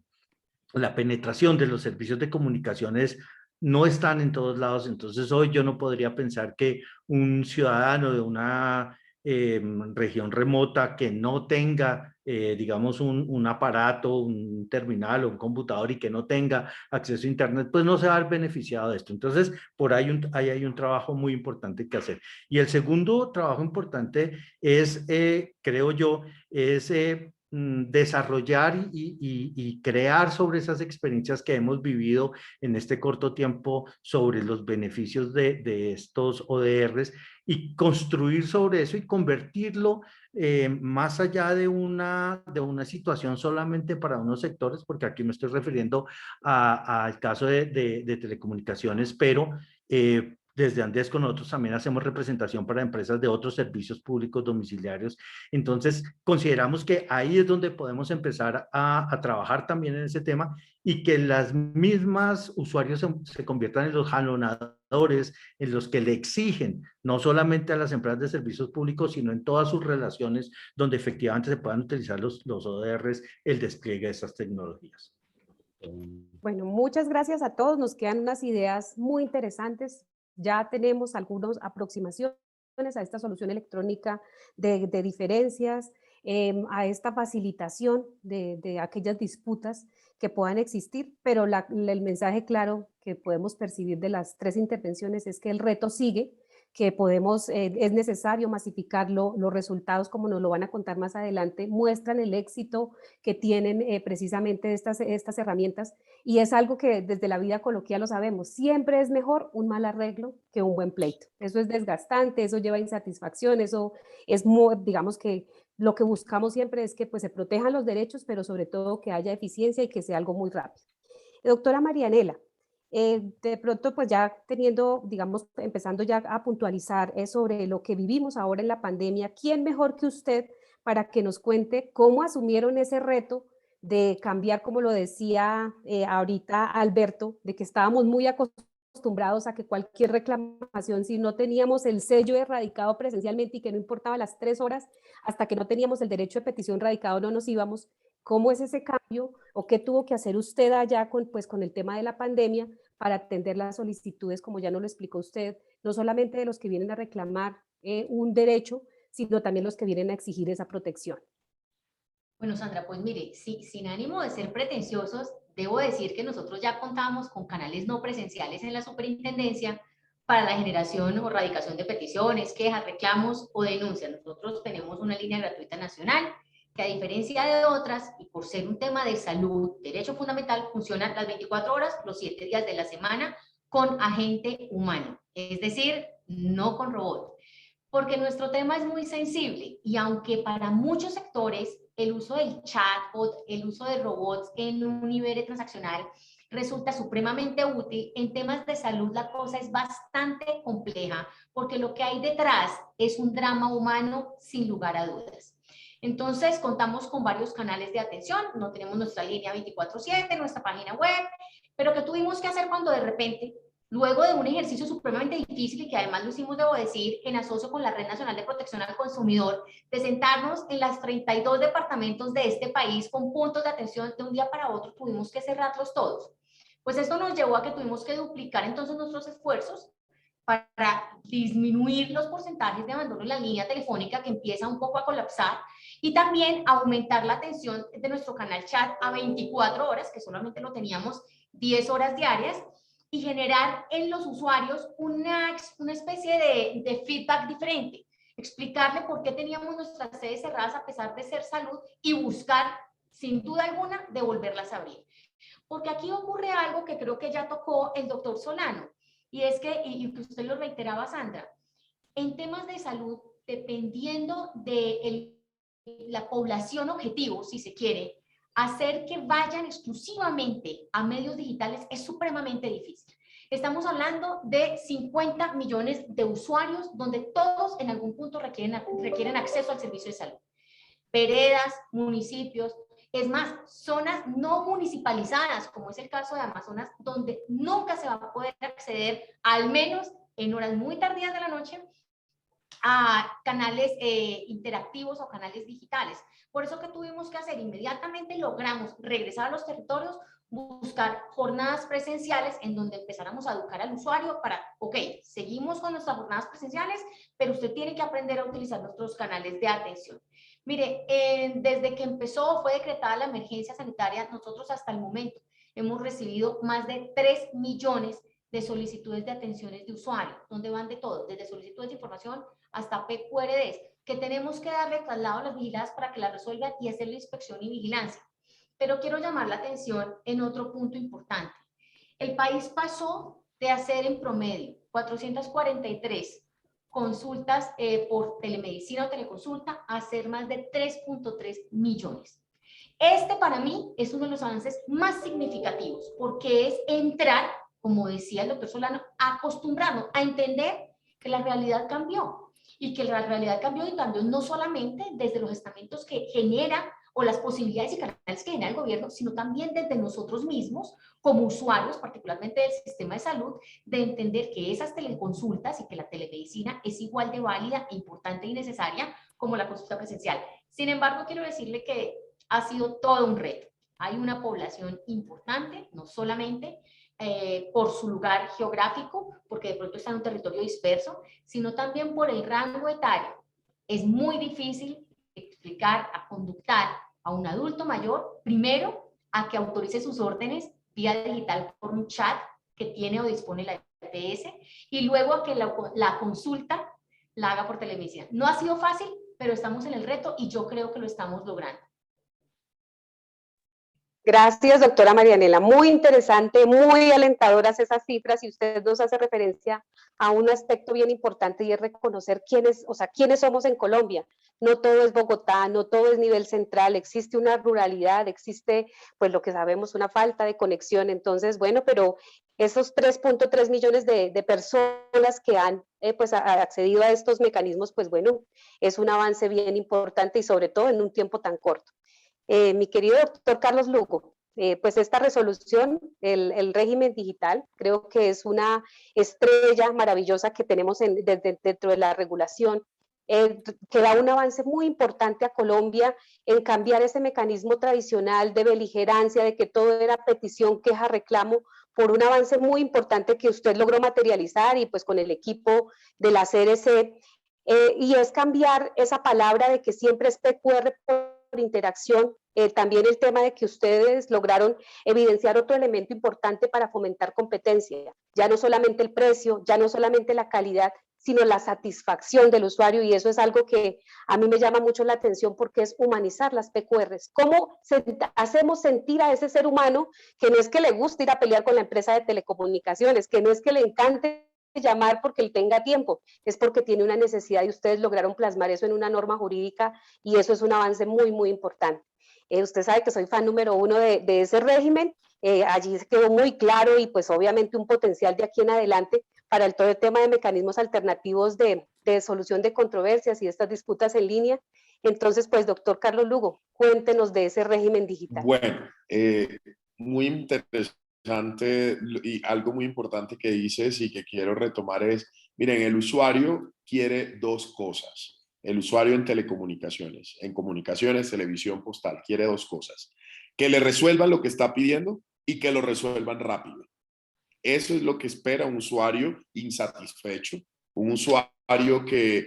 penetración de los servicios de comunicaciones no están en todos lados. Entonces hoy yo no podría pensar que un ciudadano de una región remota que no tenga, digamos, un aparato, un terminal o un computador, y que no tenga acceso a Internet, pues no se va a ver beneficiado de esto. Entonces, por ahí hay un trabajo muy importante que hacer. Y el segundo trabajo importante es, creo yo, es desarrollar y crear sobre esas experiencias que hemos vivido en este corto tiempo sobre los beneficios de estos ODRs, y construir sobre eso y convertirlo más allá de una situación solamente para unos sectores, porque aquí me estoy refiriendo al caso de telecomunicaciones, pero desde Andesco nosotros también hacemos representación para empresas de otros servicios públicos domiciliarios. Entonces, consideramos que ahí es donde podemos empezar a trabajar también en ese tema, y que las mismas usuarios se conviertan en los jalonadores, en los que le exigen, no solamente a las empresas de servicios públicos, sino en todas sus relaciones, donde efectivamente se puedan utilizar los ODRs, el despliegue de estas tecnologías.
Bueno, muchas gracias a todos. Nos quedan unas ideas muy interesantes. Ya tenemos algunas aproximaciones a esta solución electrónica de diferencias, a esta facilitación de aquellas disputas que puedan existir, pero el mensaje claro que podemos percibir de las tres intervenciones es que el reto sigue, que es necesario masificar los resultados, como nos lo van a contar más adelante, muestran el éxito que tienen precisamente estas herramientas, y es algo que desde la vida coloquial lo sabemos, siempre es mejor un mal arreglo que un buen pleito. Eso es desgastante, eso lleva insatisfacción, eso es, digamos que lo que buscamos siempre es que pues, se protejan los derechos, pero sobre todo que haya eficiencia y que sea algo muy rápido. Doctora Marianela, de pronto pues ya teniendo, digamos, empezando ya a puntualizar sobre lo que vivimos ahora en la pandemia, ¿quién mejor que usted para que nos cuente cómo asumieron ese reto de cambiar, como lo decía ahorita Alberto, de que estábamos muy acostumbrados a que cualquier reclamación, si no teníamos el sello erradicado presencialmente y que no importaba las 3 horas, hasta que no teníamos el derecho de petición radicado no nos íbamos? ¿Cómo es ese cambio o qué tuvo que hacer usted allá con el tema de la pandemia para atender las solicitudes, como ya nos lo explicó usted, no solamente de los que vienen a reclamar un derecho, sino también los que vienen a exigir esa protección?
Bueno, Sandra, pues mire, sí, sin ánimo de ser pretenciosos, debo decir que nosotros ya contábamos con canales no presenciales en la superintendencia para la generación o radicación de peticiones, quejas, reclamos o denuncias. Nosotros tenemos una línea gratuita nacional que, a diferencia de otras, y por ser un tema de salud, derecho fundamental, funciona las 24 horas, los 7 días de la semana, con agente humano, es decir, no con robot. Porque nuestro tema es muy sensible, y aunque para muchos sectores el uso del chatbot, el uso de robots en un nivel transaccional resulta supremamente útil, en temas de salud la cosa es bastante compleja, porque lo que hay detrás es un drama humano sin lugar a dudas. Entonces, contamos con varios canales de atención, no tenemos nuestra línea 24/7, nuestra página web, pero ¿qué tuvimos que hacer cuando de repente, luego de un ejercicio supremamente difícil, y que además lo hicimos, debo decir, en asocio con la Red Nacional de Protección al Consumidor, de sentarnos en las 32 departamentos de este país con puntos de atención, de un día para otro tuvimos que cerrarlos todos? Pues esto nos llevó a que tuvimos que duplicar entonces nuestros esfuerzos para disminuir los porcentajes de abandono en la línea telefónica que empieza un poco a colapsar y también aumentar la atención de nuestro canal chat a 24 horas, que solamente lo teníamos 10 horas diarias, y generar en los usuarios una especie de feedback diferente, explicarle por qué teníamos nuestras sedes cerradas a pesar de ser salud y buscar, sin duda alguna, devolverlas a abrir. Porque aquí ocurre algo que creo que ya tocó el doctor Solano, y es que, y que usted lo reiteraba, Sandra, en temas de salud, dependiendo de la población objetivo, si se quiere, hacer que vayan exclusivamente a medios digitales es supremamente difícil. Estamos hablando de 50 millones de usuarios donde todos en algún punto requieren acceso al servicio de salud. Veredas, municipios, es más, zonas no municipalizadas, como es el caso de Amazonas, donde nunca se va a poder acceder, al menos en horas muy tardías de la noche, a canales interactivos o canales digitales. Por eso que tuvimos que hacer, inmediatamente logramos regresar a los territorios, buscar jornadas presenciales en donde empezáramos a educar al usuario para, ok, seguimos con nuestras jornadas presenciales, pero usted tiene que aprender a utilizar nuestros canales de atención. Mire, desde que fue decretada la emergencia sanitaria, nosotros hasta el momento hemos recibido más de 3 millones de solicitudes de atenciones de usuario, donde van de todo, desde solicitudes de información hasta PQRDs, que tenemos que darle traslado a las vigiladas para que las resuelvan y hacer la inspección y vigilancia. Pero quiero llamar la atención en otro punto importante. El país pasó de hacer en promedio 443 consultas por telemedicina o teleconsulta a hacer más de 3.3 millones. Este para mí es uno de los avances más significativos porque es entrar, como decía el doctor Solano, a acostumbrarnos a entender que la realidad cambió y que la realidad cambió y cambió no solamente desde los estamentos que genera o las posibilidades y canales que genera el gobierno, sino también desde nosotros mismos como usuarios, particularmente del sistema de salud, de entender que esas teleconsultas y que la telemedicina es igual de válida, importante y necesaria como la consulta presencial. Sin embargo, quiero decirle que ha sido todo un reto. Hay una población importante, no solamente por su lugar geográfico, porque de pronto está en un territorio disperso, sino también por el rango etario. Es muy difícil explicar, a conductar a un adulto mayor, primero, a que autorice sus órdenes vía digital por un chat que tiene o dispone la EPS, y luego a que la consulta la haga por telemedicina. No ha sido fácil, pero estamos en el reto y yo creo que lo estamos logrando.
Gracias, doctora Marianela. Muy interesante, muy alentadoras esas cifras, y usted nos hace referencia a un aspecto bien importante y es reconocer quiénes somos en Colombia. No todo es Bogotá, no todo es nivel central, existe una ruralidad, existe, pues lo que sabemos, una falta de conexión. Entonces, bueno, pero esos 3.3 millones de personas que han pues accedido a estos mecanismos, pues bueno, es un avance bien importante y sobre todo en un tiempo tan corto. Mi querido doctor Carlos Lugo, pues esta resolución, el régimen digital, creo que es una estrella maravillosa que tenemos dentro de la regulación, que da un avance muy importante a Colombia en cambiar ese mecanismo tradicional de beligerancia, de que todo era petición, queja, reclamo, por un avance muy importante que usted logró materializar y pues con el equipo de la CRC, y es cambiar esa palabra de que siempre es PQR por interacción, también el tema de que ustedes lograron evidenciar otro elemento importante para fomentar competencia, ya no solamente el precio, ya no solamente la calidad, sino la satisfacción del usuario, y eso es algo que a mí me llama mucho la atención porque es humanizar las PQRs. ¿Cómo hacemos sentir a ese ser humano que no es que le guste ir a pelear con la empresa de telecomunicaciones, que no es que le encante llamar porque él tenga tiempo, es porque tiene una necesidad y ustedes lograron plasmar eso en una norma jurídica y eso es un avance muy, muy importante. Usted sabe que soy fan número 1 de ese régimen, allí quedó muy claro y pues obviamente un potencial de aquí en adelante para todo el tema de mecanismos alternativos de solución de controversias y estas disputas en línea. Entonces, pues doctor Carlos Lugo, cuéntenos de ese régimen digital.
Bueno, muy interesante. Y algo muy importante que dices y que quiero retomar es, miren, el usuario quiere dos cosas. El usuario en telecomunicaciones, en comunicaciones, televisión, postal, quiere dos cosas. Que le resuelvan lo que está pidiendo y que lo resuelvan rápido. Eso es lo que espera un usuario insatisfecho, un usuario que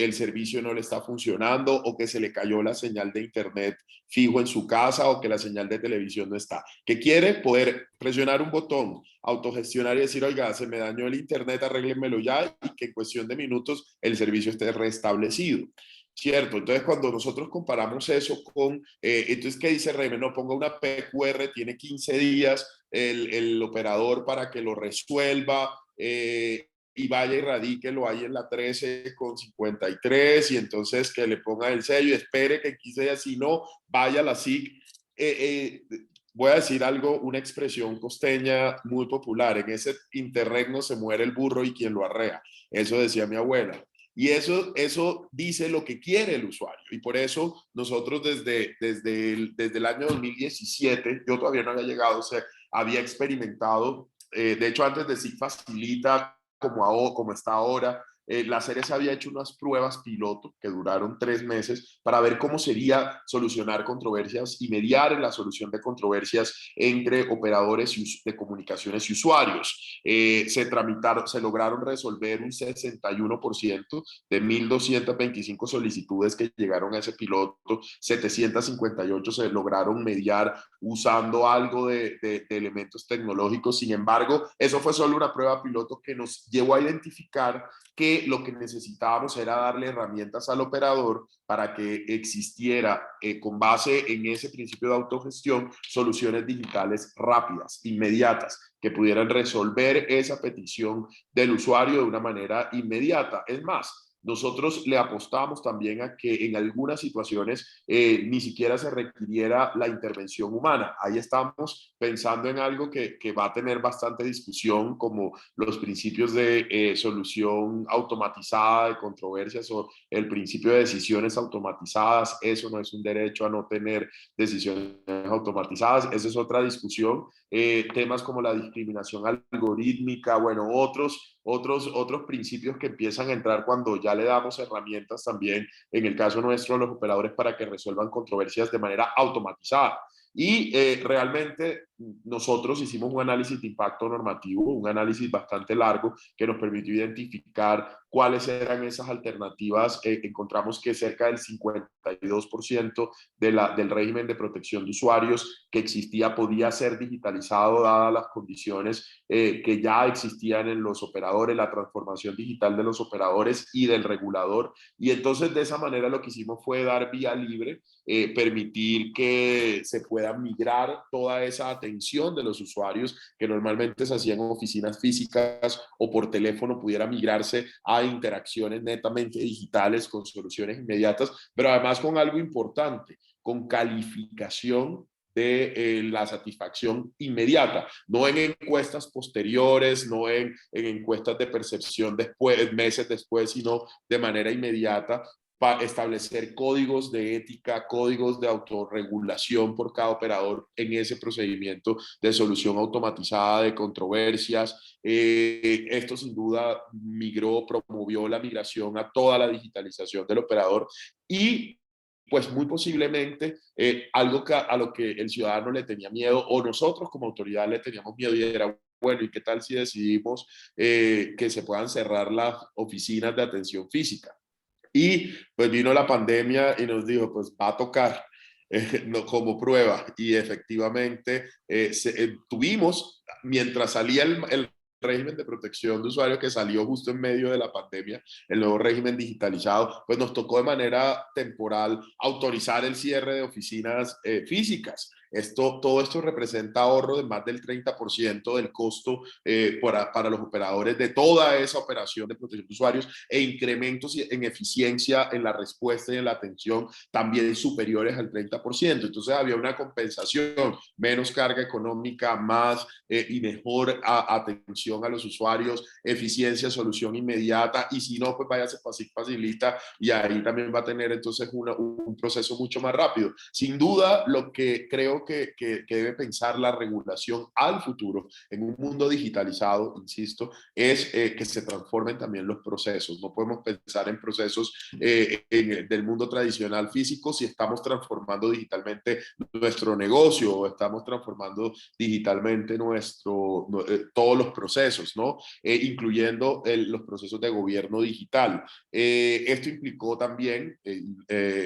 el servicio no le está funcionando o que se le cayó la señal de internet fijo en su casa o que la señal de televisión no está. Que quiere poder presionar un botón, autogestionar y decir, oiga, se me dañó el internet, arréglenmelo ya, y que en cuestión de minutos el servicio esté restablecido. ¿Cierto? Entonces, cuando nosotros comparamos eso con, entonces, ¿qué dice Reimer? No, ponga una PQR, tiene 15 días el operador para que lo resuelva, y vaya y radíquelo ahí en la 13,53 y entonces que le ponga el sello y espere que en 15 días, si no, vaya a la SIC. Voy a decir algo, una expresión costeña muy popular: en ese interregno se muere el burro y quien lo arrea. Eso decía mi abuela. Y eso dice lo que quiere el usuario. Y por eso nosotros desde el año 2017, yo todavía no había llegado, o sea, había experimentado, de hecho antes de SIC Facilita, como está ahora, la Ceres había hecho unas pruebas piloto que duraron 3 meses para ver cómo sería solucionar controversias y mediar en la solución de controversias entre operadores de comunicaciones y usuarios. Se lograron resolver un 61% de 1.225 solicitudes que llegaron a ese piloto, 758 se lograron mediar usando algo de elementos tecnológicos. Sin embargo, eso fue solo una prueba piloto que nos llevó a identificar que lo que necesitábamos era darle herramientas al operador para que existiera, con base en ese principio de autogestión, soluciones digitales rápidas, inmediatas, que pudieran resolver esa petición del usuario de una manera inmediata. Es más, nosotros le apostamos también a que en algunas situaciones ni siquiera se requiriera la intervención humana. Ahí estamos pensando en algo que va a tener bastante discusión, como los principios de solución automatizada de controversias o el principio de decisiones automatizadas. Eso no es un derecho a no tener decisiones automatizadas. Esa es otra discusión. Temas como la discriminación algorítmica, bueno, otros principios que empiezan a entrar cuando ya le damos herramientas también, en el caso nuestro, a los operadores para que resuelvan controversias de manera automatizada. Y realmente nosotros hicimos un análisis de impacto normativo, un análisis bastante largo que nos permitió identificar cuáles eran esas alternativas. Encontramos que cerca del 52% del régimen de protección de usuarios que existía podía ser digitalizado dadas las condiciones que ya existían en los operadores, la transformación digital de los operadores y del regulador. Y entonces de esa manera lo que hicimos fue dar vía libre, permitir que se pueda migrar toda esa atención de los usuarios que normalmente se hacían en oficinas físicas o por teléfono, pudiera migrarse a interacciones netamente digitales con soluciones inmediatas, pero además con algo importante, con calificación de la satisfacción inmediata, no en encuestas posteriores, no en encuestas de percepción después, meses después, sino de manera inmediata, para establecer códigos de ética, códigos de autorregulación por cada operador en ese procedimiento de solución automatizada de controversias. Esto sin duda promovió la migración a toda la digitalización del operador y pues muy posiblemente algo a lo que el ciudadano le tenía miedo o nosotros como autoridad le teníamos miedo, y era, bueno, ¿y qué tal si decidimos que se puedan cerrar las oficinas de atención física? Y pues vino la pandemia y nos dijo, pues va a tocar no, como prueba. Y efectivamente tuvimos, mientras salía el régimen de protección de usuario que salió justo en medio de la pandemia, el nuevo régimen digitalizado, pues nos tocó de manera temporal autorizar el cierre de oficinas físicas. Todo esto representa ahorro de más del 30% del costo para los operadores de toda esa operación de protección de usuarios, e incrementos en eficiencia en la respuesta y en la atención también superiores al 30%. Entonces había una compensación, menos carga económica, más y mejor atención a los usuarios, eficiencia, solución inmediata, y si no, pues váyase Facilita y ahí también va a tener entonces un proceso mucho más rápido. Sin duda, lo que creo creo que debe pensar la regulación al futuro en un mundo digitalizado, insisto, es que se transformen también los procesos. No podemos pensar en procesos del mundo tradicional físico si estamos transformando digitalmente nuestro negocio o estamos transformando digitalmente todos los procesos, ¿no? Incluyendo los procesos de gobierno digital. Esto implicó también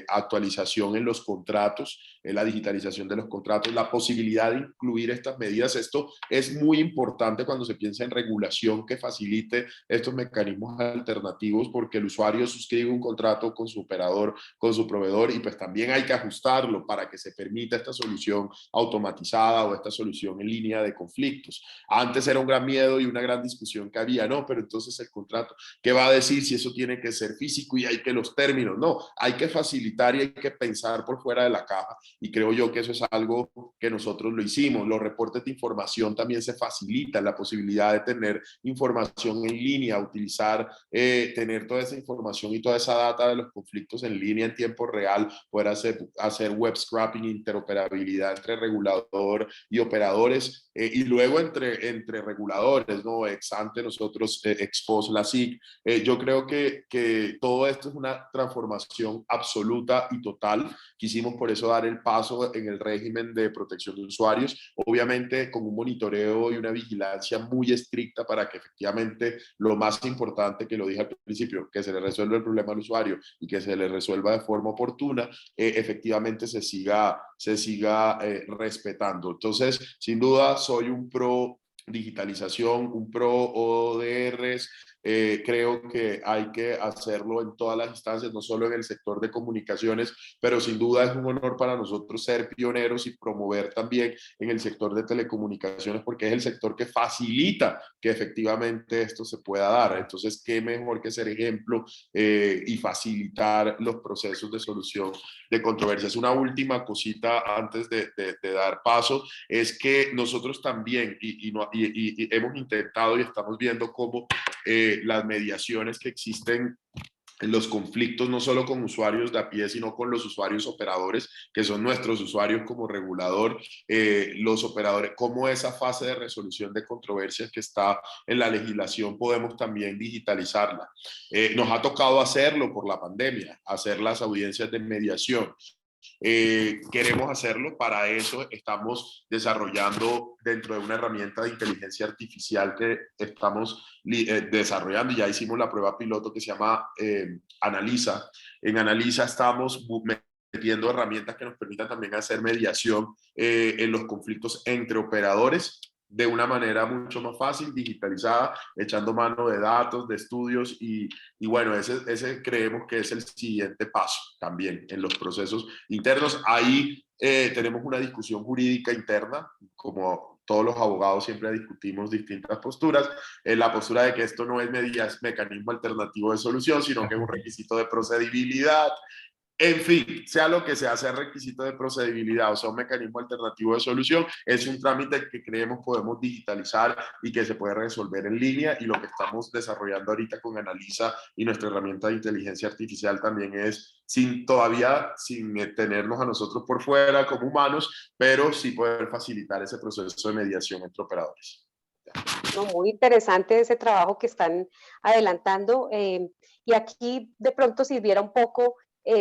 actualización en los contratos, la digitalización de los contratos, la posibilidad de incluir estas medidas. Esto es muy importante cuando se piensa en regulación que facilite estos mecanismos alternativos, porque el usuario suscribe un contrato con su operador, con su proveedor, y pues también hay que ajustarlo para que se permita esta solución automatizada o esta solución en línea de conflictos. Antes era un gran miedo y una gran discusión que había, no, pero entonces el contrato, ¿qué va a decir si eso tiene que ser físico y hay que los términos? No, hay que facilitar y hay que pensar por fuera de la caja, y creo yo que eso es algo que nosotros lo hicimos. Los reportes de información también se facilitan, la posibilidad de tener información en línea, utilizar, tener toda esa información y toda esa data de los conflictos en línea en tiempo real, poder hacer web scrapping, interoperabilidad entre regulador y operadores, y luego entre reguladores, ¿no? Ex ante nosotros, ex post la SIC. Yo creo que todo esto es una transformación absoluta y total. Quisimos por eso dar el paso en el régimen de protección de usuarios, obviamente con un monitoreo y una vigilancia muy estricta para que efectivamente lo más importante, que lo dije al principio, que se le resuelva el problema al usuario y que se le resuelva de forma oportuna, efectivamente se siga respetando. Entonces, sin duda, soy un pro digitalización, un pro ODRs. Creo que hay que hacerlo en todas las instancias, no solo en el sector de comunicaciones, pero sin duda es un honor para nosotros ser pioneros y promover también en el sector de telecomunicaciones, porque es el sector que facilita que efectivamente esto se pueda dar. Entonces, qué mejor que ser ejemplo y facilitar los procesos de solución de controversias. Una última cosita antes de dar paso, es que nosotros también, y hemos intentado y estamos viendo cómo las mediaciones que existen en los conflictos, no solo con usuarios de a pie, sino con los usuarios operadores, que son nuestros usuarios como regulador, los operadores, cómo esa fase de resolución de controversias que está en la legislación podemos también digitalizarla. Nos ha tocado hacerlo por la pandemia, hacer las audiencias de mediación. Queremos hacerlo, para eso estamos desarrollando dentro de una herramienta de inteligencia artificial que estamos desarrollando, y ya hicimos la prueba piloto que se llama Analisa. En Analisa estamos metiendo herramientas que nos permitan también hacer mediación en los conflictos entre operadores de una manera mucho más fácil, digitalizada, echando mano de datos, de estudios, y bueno, ese creemos que es el siguiente paso también en los procesos internos. Ahí tenemos una discusión jurídica interna, como todos los abogados siempre discutimos distintas posturas. La postura de que esto no es mecanismo alternativo de solución, sino que es un requisito de procedibilidad. En fin, sea lo que sea requisito de procedibilidad o sea un mecanismo alternativo de solución, es un trámite que creemos podemos digitalizar y que se puede resolver en línea, y lo que estamos desarrollando ahorita con Analisa y nuestra herramienta de inteligencia artificial también es todavía sin tenernos a nosotros por fuera como humanos, pero sí poder facilitar ese proceso de mediación entre operadores.
No, muy interesante ese trabajo que están adelantando, y aquí de pronto sirviera un poco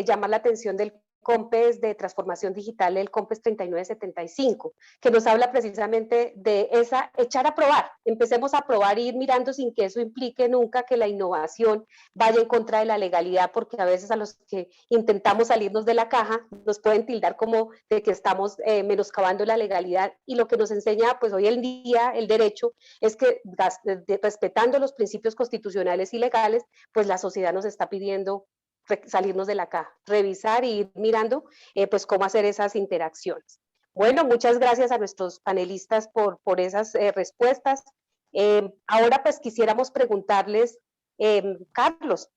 llamar la atención del COMPES de transformación digital, el COMPES 3975, que nos habla precisamente de echar a probar. Empecemos a probar e ir mirando sin que eso implique nunca que la innovación vaya en contra de la legalidad, porque a veces a los que intentamos salirnos de la caja nos pueden tildar como de que estamos menoscabando la legalidad, y lo que nos enseña pues hoy en día el derecho es que respetando los principios constitucionales y legales, pues la sociedad nos está pidiendo salirnos de la caja, revisar y ir mirando pues cómo hacer esas interacciones. Bueno, muchas gracias a nuestros panelistas por esas respuestas. Ahora pues quisiéramos preguntarles, Carlos,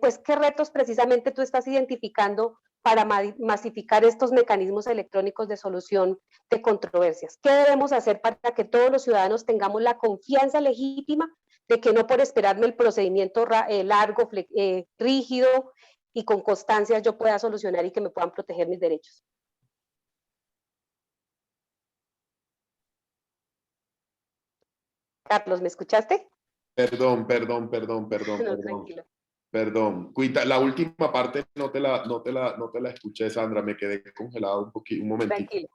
pues qué retos precisamente tú estás identificando para masificar estos mecanismos electrónicos de solución de controversias. ¿Qué debemos hacer para que todos los ciudadanos tengamos la confianza legítima de que no por esperarme el procedimiento largo, rígido y con constancia yo pueda solucionar y que me puedan proteger mis derechos? Carlos, ¿me escuchaste?
Perdón.
No, tranquilo.
Perdón. La última parte no te la escuché, Sandra. Me quedé congelado un momentito.
Tranquilo.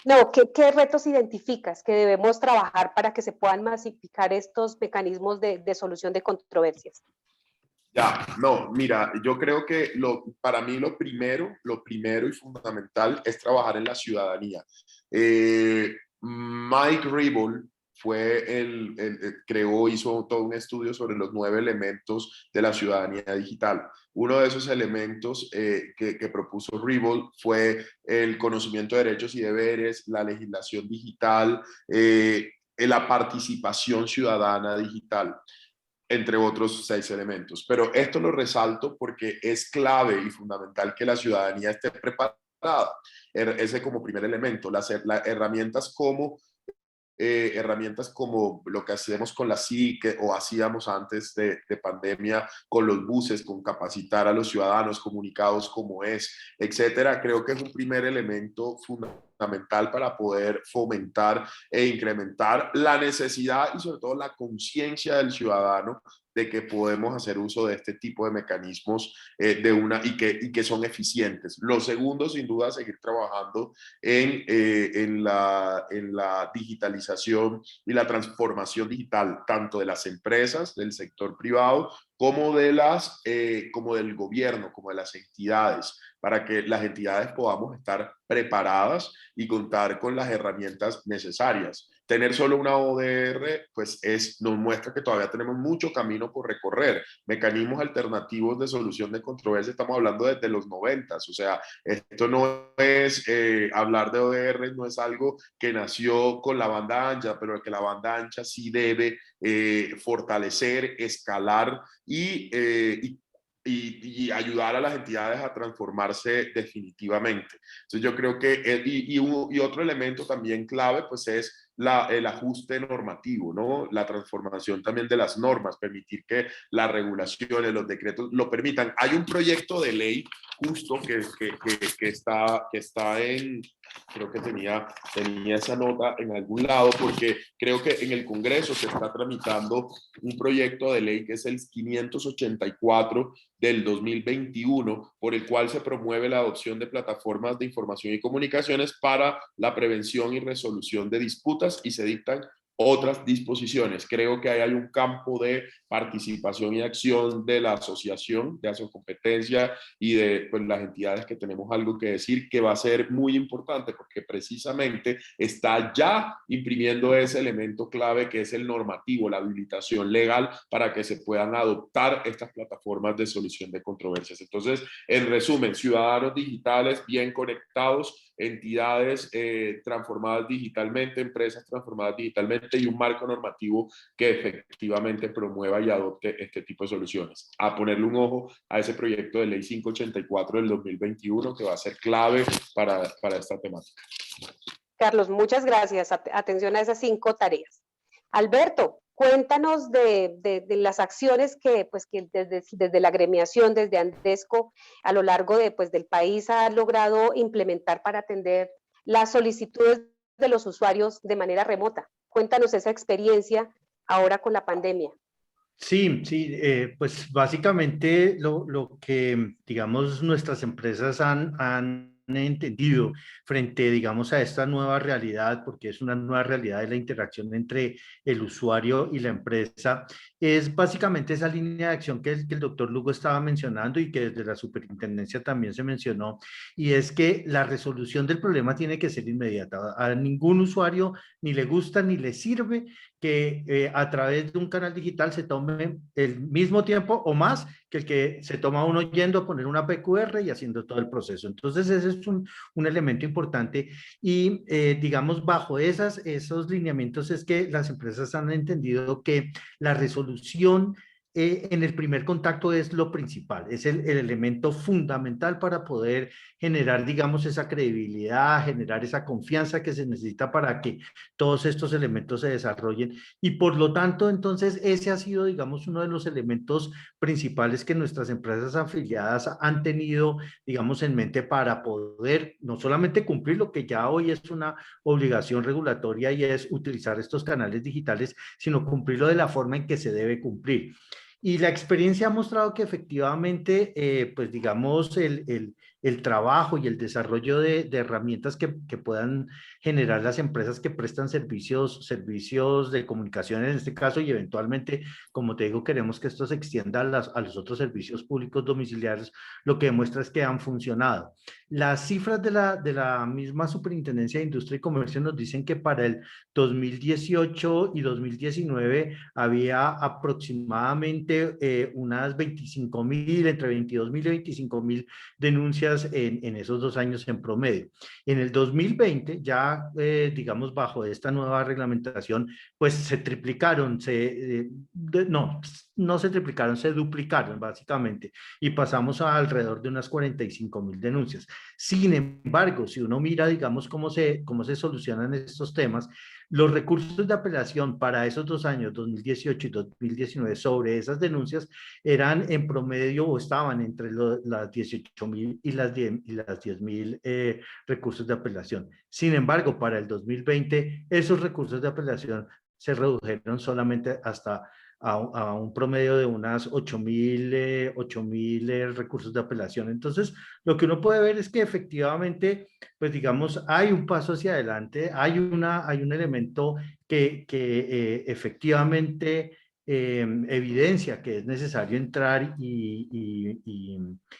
No, ¿qué retos identificas que debemos trabajar para que se puedan masificar estos mecanismos de solución de controversias?
Ya, no, mira, yo creo que para mí lo primero y fundamental es trabajar en la ciudadanía. Mike Riboll hizo todo un estudio sobre los 9 elementos de la ciudadanía digital. Uno de esos elementos que propuso Riboll fue el conocimiento de derechos y deberes, la legislación digital, la participación ciudadana digital, entre otros 6 elementos. Pero esto lo resalto porque es clave y fundamental que la ciudadanía esté preparada. Ese como primer elemento. Las herramientas como lo que hacemos con la CIC o hacíamos antes de pandemia con los buses, con capacitar a los ciudadanos, comunicados como es, etcétera. Creo que es un primer elemento fundamental para poder fomentar e incrementar la necesidad y sobre todo la conciencia del ciudadano de que podemos hacer uso de este tipo de mecanismos y que son eficientes. Lo segundo, sin duda, seguir trabajando en la digitalización y la transformación digital, tanto de las empresas, del sector privado, como del gobierno, como de las entidades, para que las entidades podamos estar preparadas y contar con las herramientas necesarias. Tener solo una ODR, pues nos muestra que todavía tenemos mucho camino por recorrer. Mecanismos alternativos de solución de controversia, estamos hablando desde los 90, o sea, esto no es, hablar de ODR no es algo que nació con la banda ancha, pero que la banda ancha sí debe fortalecer, escalar y ayudar a las entidades a transformarse definitivamente. Entonces yo creo que, y otro elemento también clave, pues es el ajuste normativo, ¿no? La transformación también de las normas, permitir que las regulaciones, los decretos lo permitan. Hay un proyecto de ley justo que está en, creo que tenía esa nota en algún lado, porque creo que en el Congreso se está tramitando un proyecto de ley que es el 584 del 2021, por el cual se promueve la adopción de plataformas de información y comunicaciones para la prevención y resolución de disputas y se dictan otras disposiciones. Creo que ahí hay un campo de participación y acción de la asociación, de Asocompetencia y de pues, las entidades que tenemos algo que decir, que va a ser muy importante porque precisamente está ya imprimiendo ese elemento clave que es el normativo, la habilitación legal para que se puedan adoptar estas plataformas de solución de controversias. Entonces, en resumen, ciudadanos digitales bien conectados, entidades transformadas digitalmente, empresas transformadas digitalmente y un marco normativo que efectivamente promueva y adopte este tipo de soluciones. A ponerle un ojo a ese proyecto de ley 584 del 2021 que va a ser clave para esta temática.
Carlos, muchas gracias. Atención a esas 5 tareas. Alberto, cuéntanos de las acciones que desde la agremiación, desde Andesco, a lo largo del país ha logrado implementar para atender las solicitudes de los usuarios de manera remota. Cuéntanos esa experiencia ahora con la pandemia.
Sí, pues básicamente lo que, digamos, nuestras empresas han entendido frente, digamos, a esta nueva realidad, porque es una nueva realidad de la interacción entre el usuario y la empresa, es básicamente esa línea de acción que el doctor Lugo estaba mencionando y que desde la superintendencia también se mencionó, y es que la resolución del problema tiene que ser inmediata. A ningún usuario ni le gusta ni le sirve que a través de un canal digital se tome el mismo tiempo o más que el que se toma uno yendo a poner una PQR y haciendo todo el proceso. Entonces ese es un elemento importante y digamos bajo esos lineamientos es que las empresas han entendido que la resolución en el primer contacto es lo principal, es el elemento fundamental para poder generar, digamos, esa credibilidad, generar esa confianza que se necesita para que todos estos elementos se desarrollen. Y por lo tanto, entonces, ese ha sido, digamos, uno de los elementos principales que nuestras empresas afiliadas han tenido, digamos, en mente para poder no solamente cumplir lo que ya hoy es una obligación regulatoria y es utilizar estos canales digitales, sino cumplirlo de la forma en que se debe cumplir. Y la experiencia ha mostrado que efectivamente, pues digamos, el trabajo y el desarrollo de herramientas que puedan generar las empresas que prestan servicios de comunicación en este caso, y eventualmente, como te digo, queremos que esto se extienda a los otros servicios públicos domiciliarios, lo que demuestra es que han funcionado. Las cifras de la misma Superintendencia de Industria y Comercio nos dicen que para el 2018 y 2019 había aproximadamente unas 25.000, entre 22.000 y 25.000 denuncias en esos 2 años en promedio. En el 2020, ya digamos bajo esta nueva reglamentación, pues se triplicaron, no se triplicaron, se duplicaron básicamente, y pasamos a alrededor de unas 45.000 denuncias. Sin embargo, si uno mira, digamos, cómo se solucionan estos temas, los recursos de apelación para esos 2 años, 2018 y 2019, sobre esas denuncias eran en promedio o estaban entre las 18.000 y las 10.000 recursos de apelación. Sin embargo, para el 2020, esos recursos de apelación se redujeron solamente hasta a un promedio de unas 8.000 recursos de apelación. Entonces, lo que uno puede ver es que efectivamente, pues digamos, hay un paso hacia adelante, hay un elemento que efectivamente evidencia que es necesario entrar y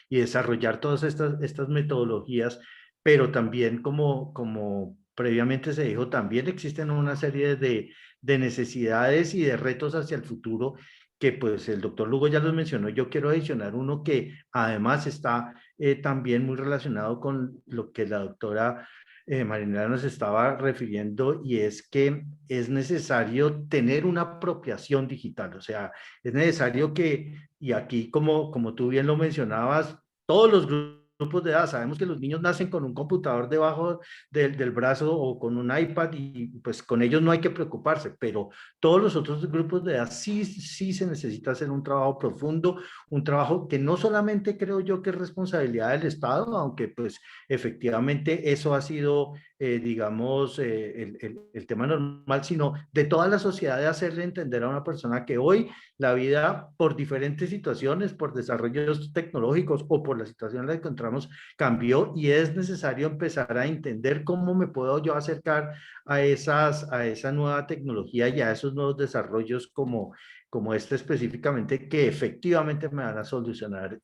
desarrollar todas estas metodologías, pero también como previamente se dijo, también existen una serie de necesidades y de retos hacia el futuro que pues el doctor Lugo ya los mencionó. Yo quiero adicionar uno que además está también muy relacionado con lo que la doctora Marinela nos estaba refiriendo, y es que es necesario tener una apropiación digital. O sea, es necesario que, y aquí como tú bien lo mencionabas, todos los grupos de edad, sabemos que los niños nacen con un computador debajo del brazo o con un iPad, y pues con ellos no hay que preocuparse, pero todos los otros grupos de edad sí se necesita hacer un trabajo profundo, un trabajo que no solamente creo yo que es responsabilidad del Estado, aunque pues efectivamente eso ha sido, digamos, el tema normal, sino de toda la sociedad, de hacerle entender a una persona que hoy la vida, por diferentes situaciones, por desarrollos tecnológicos o por la situación en la que encontramos, cambió, y es necesario empezar a entender cómo me puedo yo acercar a esa nueva tecnología y a esos nuevos desarrollos como este específicamente, que efectivamente me van a solucionar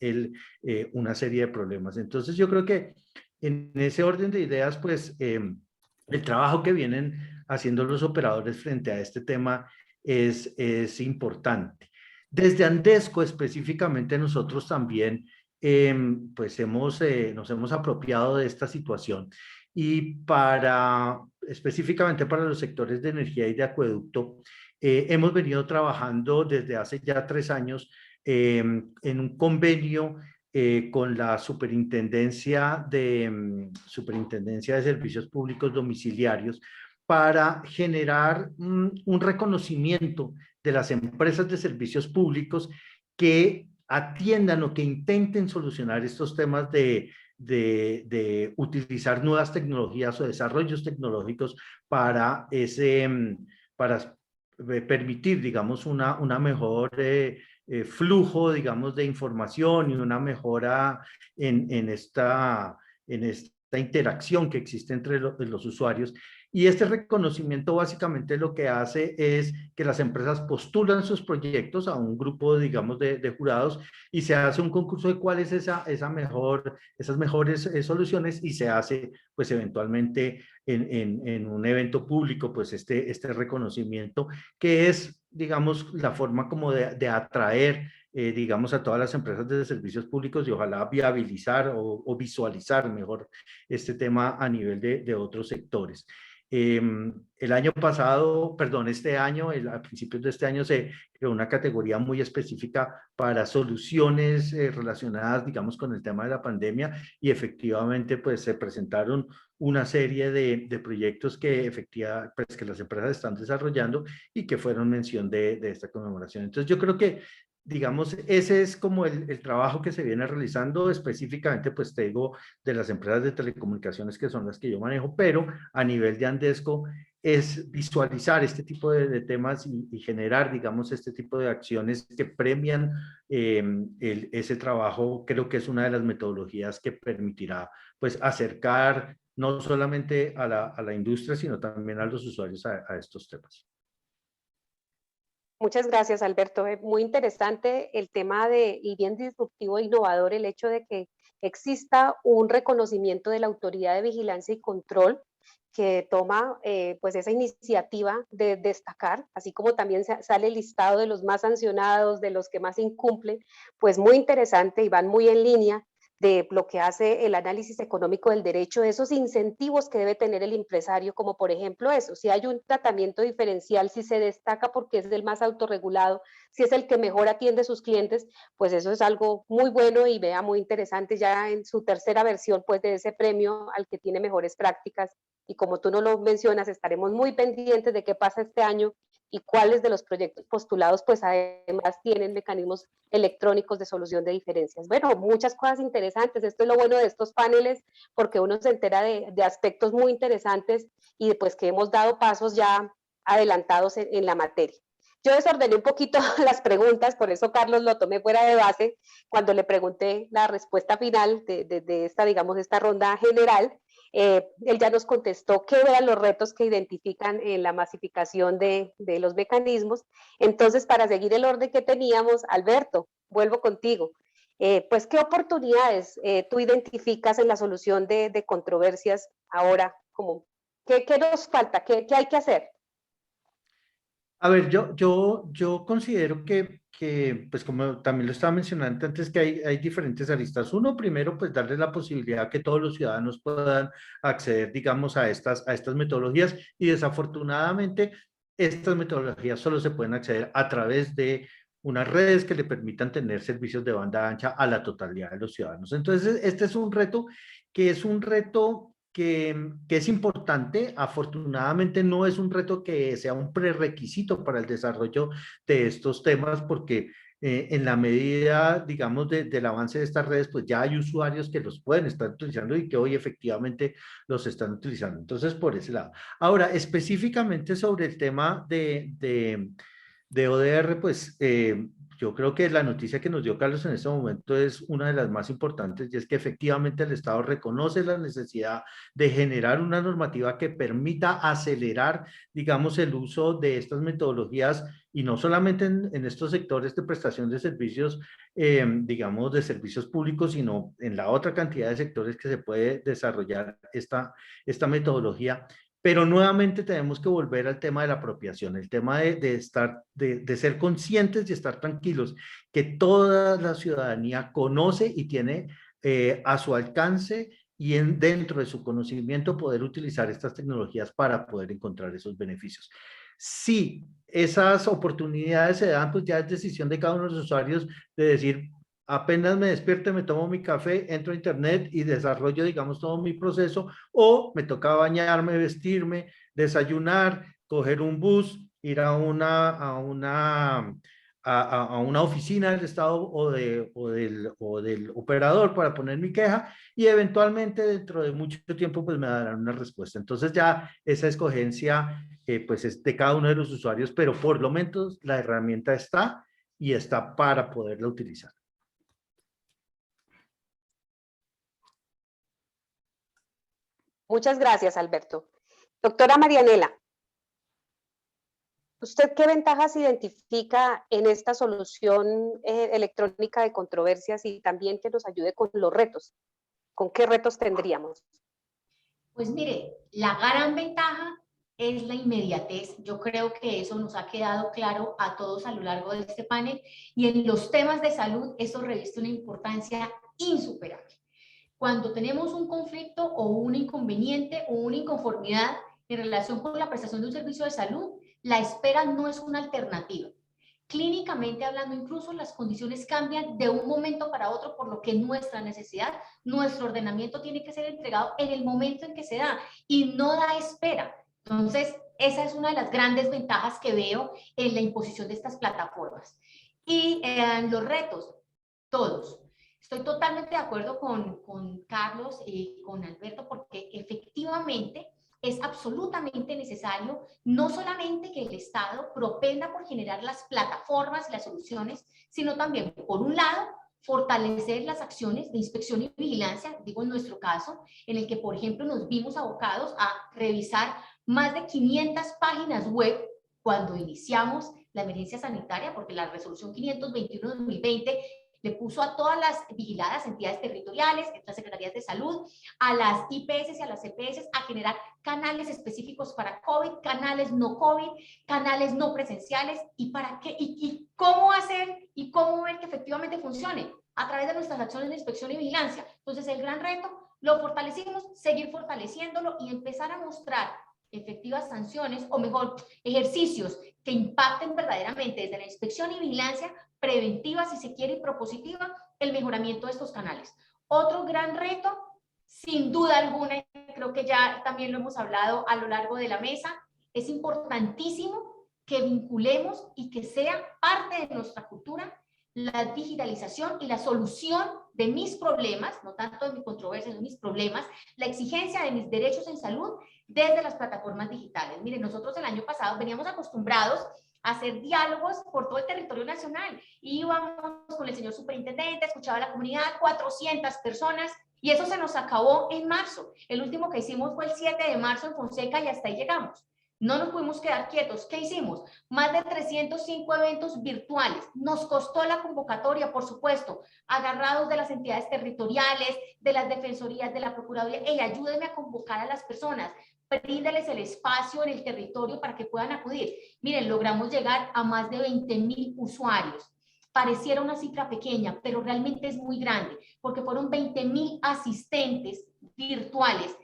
una serie de problemas. Entonces yo creo que en ese orden de ideas, pues el trabajo que vienen haciendo los operadores frente a este tema es importante. Desde Andesco específicamente nosotros también pues nos hemos apropiado de esta situación, y específicamente para los sectores de energía y de acueducto, hemos venido trabajando desde hace ya 3 años en un convenio con la Superintendencia de Servicios Públicos Domiciliarios para generar un reconocimiento de las empresas de servicios públicos que atiendan o que intenten solucionar estos temas de utilizar nuevas tecnologías o desarrollos tecnológicos para permitir, digamos, una mejor flujo, digamos, de información y una mejora en esta interacción que existe entre los usuarios. Y este reconocimiento básicamente lo que hace es que las empresas postulan sus proyectos a un grupo, digamos, de jurados, y se hace un concurso de cuál es esas mejores soluciones, y se hace pues eventualmente en un evento público pues este reconocimiento, que es, digamos, la forma como de atraer digamos, a todas las empresas de servicios públicos, y ojalá viabilizar o visualizar mejor este tema a nivel de otros sectores. El año pasado, perdón, este año, a principios de este año se creó una categoría muy específica para soluciones relacionadas, digamos, con el tema de la pandemia, y efectivamente pues se presentaron una serie de proyectos que pues, que las empresas están desarrollando y que fueron mención de esta conmemoración. Entonces yo creo que, digamos, ese es como el trabajo que se viene realizando específicamente, pues te digo, de las empresas de telecomunicaciones que son las que yo manejo, pero a nivel de Andesco es visualizar este tipo de temas y generar, digamos, este tipo de acciones que premian ese trabajo. Creo que es una de las metodologías que permitirá, pues, acercar no solamente a la industria, sino también a los usuarios a estos temas.
Muchas gracias, Alberto. Es muy interesante el tema y bien disruptivo e innovador el hecho de que exista un reconocimiento de la Autoridad de Vigilancia y Control que toma pues esa iniciativa de destacar, así como también sale el listado de los más sancionados, de los que más incumplen, pues muy interesante y van muy en línea de lo que hace el análisis económico del derecho, esos incentivos que debe tener el empresario, como por ejemplo eso, si hay un tratamiento diferencial, si se destaca porque es el más autorregulado, si es el que mejor atiende a sus clientes, pues eso es algo muy bueno y vea muy interesante ya en su tercera versión pues de ese premio al que tiene mejores prácticas. Y como tú no lo mencionas, estaremos muy pendientes de qué pasa este año y cuáles de los proyectos postulados pues además tienen mecanismos electrónicos de solución de diferencias. Bueno, muchas cosas interesantes. Esto es lo bueno de estos paneles, porque uno se entera de aspectos muy interesantes y pues que hemos dado pasos ya adelantados en la materia. Yo desordené un poquito las preguntas, por eso Carlos lo tomé fuera de base cuando le pregunté la respuesta final de esta, digamos, esta ronda general. Él ya nos contestó qué eran los retos que identifican en la masificación de los mecanismos. Entonces, para seguir el orden que teníamos, Alberto, vuelvo contigo. Pues, ¿qué oportunidades tú identificas en la solución de controversias ahora? ¿Qué nos falta? ¿Qué hay que hacer?
A ver, yo considero pues como también lo estaba mencionando antes, que hay diferentes aristas. Uno, primero, pues darle la posibilidad que todos los ciudadanos puedan acceder, digamos, a estas metodologías, y desafortunadamente estas metodologías solo se pueden acceder a través de unas redes que le permitan tener servicios de banda ancha a la totalidad de los ciudadanos. Entonces, este es un reto que es importante. Afortunadamente no es un reto que sea un prerequisito para el desarrollo de estos temas, porque en la medida, digamos, del avance de estas redes, pues ya hay usuarios que los pueden estar utilizando y que hoy efectivamente los están utilizando. Entonces, por ese lado. Ahora, específicamente sobre el tema de ODR, pues yo creo que la noticia que nos dio Carlos en este momento es una de las más importantes, y es que efectivamente el Estado reconoce la necesidad de generar una normativa que permita acelerar, digamos, el uso de estas metodologías, y no solamente en estos sectores de prestación de servicios, digamos, de servicios públicos, sino en la otra cantidad de sectores que se puede desarrollar esta metodología. Pero nuevamente tenemos que volver al tema de la apropiación, el tema de ser conscientes y estar tranquilos, que toda la ciudadanía conoce y tiene a su alcance y dentro de su conocimiento poder utilizar estas tecnologías para poder encontrar esos beneficios. Si esas oportunidades se dan, pues ya es decisión de cada uno de los usuarios de decir: apenas me despierto, me tomo mi café, entro a internet y desarrollo, digamos, todo mi proceso, o me toca bañarme, vestirme, desayunar, coger un bus, ir a una oficina del Estado o del operador para poner mi queja, y eventualmente dentro de mucho tiempo pues me darán una respuesta. Entonces ya esa escogencia pues es de cada uno de los usuarios, pero por lo menos la herramienta está y está para poderla utilizar.
Muchas gracias, Alberto. Doctora Marianela, ¿usted qué ventajas identifica en esta solución electrónica de controversias, y también que nos ayude con los retos? ¿Con qué retos tendríamos?
Pues mire, la gran ventaja es la inmediatez. Yo creo que eso nos ha quedado claro a todos a lo largo de este panel, y en los temas de salud eso reviste una importancia insuperable. Cuando tenemos un conflicto o un inconveniente o una inconformidad, en relación con la prestación de un servicio de salud, la espera no es una alternativa. Clínicamente hablando, incluso las condiciones cambian de un momento para otro, por lo que nuestra necesidad, nuestro ordenamiento tiene que ser entregado en el momento en que se da y no da espera. Entonces, esa es una de las grandes ventajas que veo en la imposición de estas plataformas. Y los retos, todos. Estoy totalmente de acuerdo con Carlos y con Alberto, porque efectivamente es absolutamente necesario no solamente que el Estado propenda por generar las plataformas y las soluciones, sino también, por un lado, fortalecer las acciones de inspección y vigilancia, digo en nuestro caso, en el que, por ejemplo, nos vimos abocados a revisar más de 500 páginas web cuando iniciamos la emergencia sanitaria, porque la resolución 521-2020 le puso a todas las vigiladas entidades territoriales, las secretarías de salud, a las IPS y a las EPS a generar canales específicos para COVID, canales no COVID, canales no presenciales, y para qué, y cómo hacer y cómo ver que efectivamente funcione a través de nuestras acciones de inspección y vigilancia. Entonces, el gran reto, lo fortalecimos, seguir fortaleciéndolo y empezar a mostrar efectivas sanciones, o mejor, ejercicios que impacten verdaderamente desde la inspección y vigilancia preventiva, si se quiere, y propositiva, el mejoramiento de estos canales. Otro gran reto, sin duda alguna, creo que ya también lo hemos hablado a lo largo de la mesa, es importantísimo que vinculemos y que sea parte de nuestra cultura la digitalización y la solución de mis problemas, no tanto de mi controversia, de mis problemas, la exigencia de mis derechos en salud desde las plataformas digitales. Miren, nosotros el año pasado veníamos acostumbrados a hacer diálogos por todo el territorio nacional. Íbamos con el señor superintendente, escuchaba a la comunidad, 400 personas, y eso se nos acabó en marzo. El último que hicimos fue el 7 de marzo en Fonseca y hasta ahí llegamos. No nos pudimos quedar quietos. ¿Qué hicimos? Más de 305 eventos virtuales. Nos costó la convocatoria, por supuesto, agarrados de las entidades territoriales, de las defensorías, de la procuraduría. Hey, ayúdenme a convocar a las personas. Bríndeles el espacio en el territorio para que puedan acudir. Miren, logramos llegar a más de 20,000 usuarios. Pareciera una cifra pequeña, pero realmente es muy grande, porque fueron 20,000 asistentes virtuales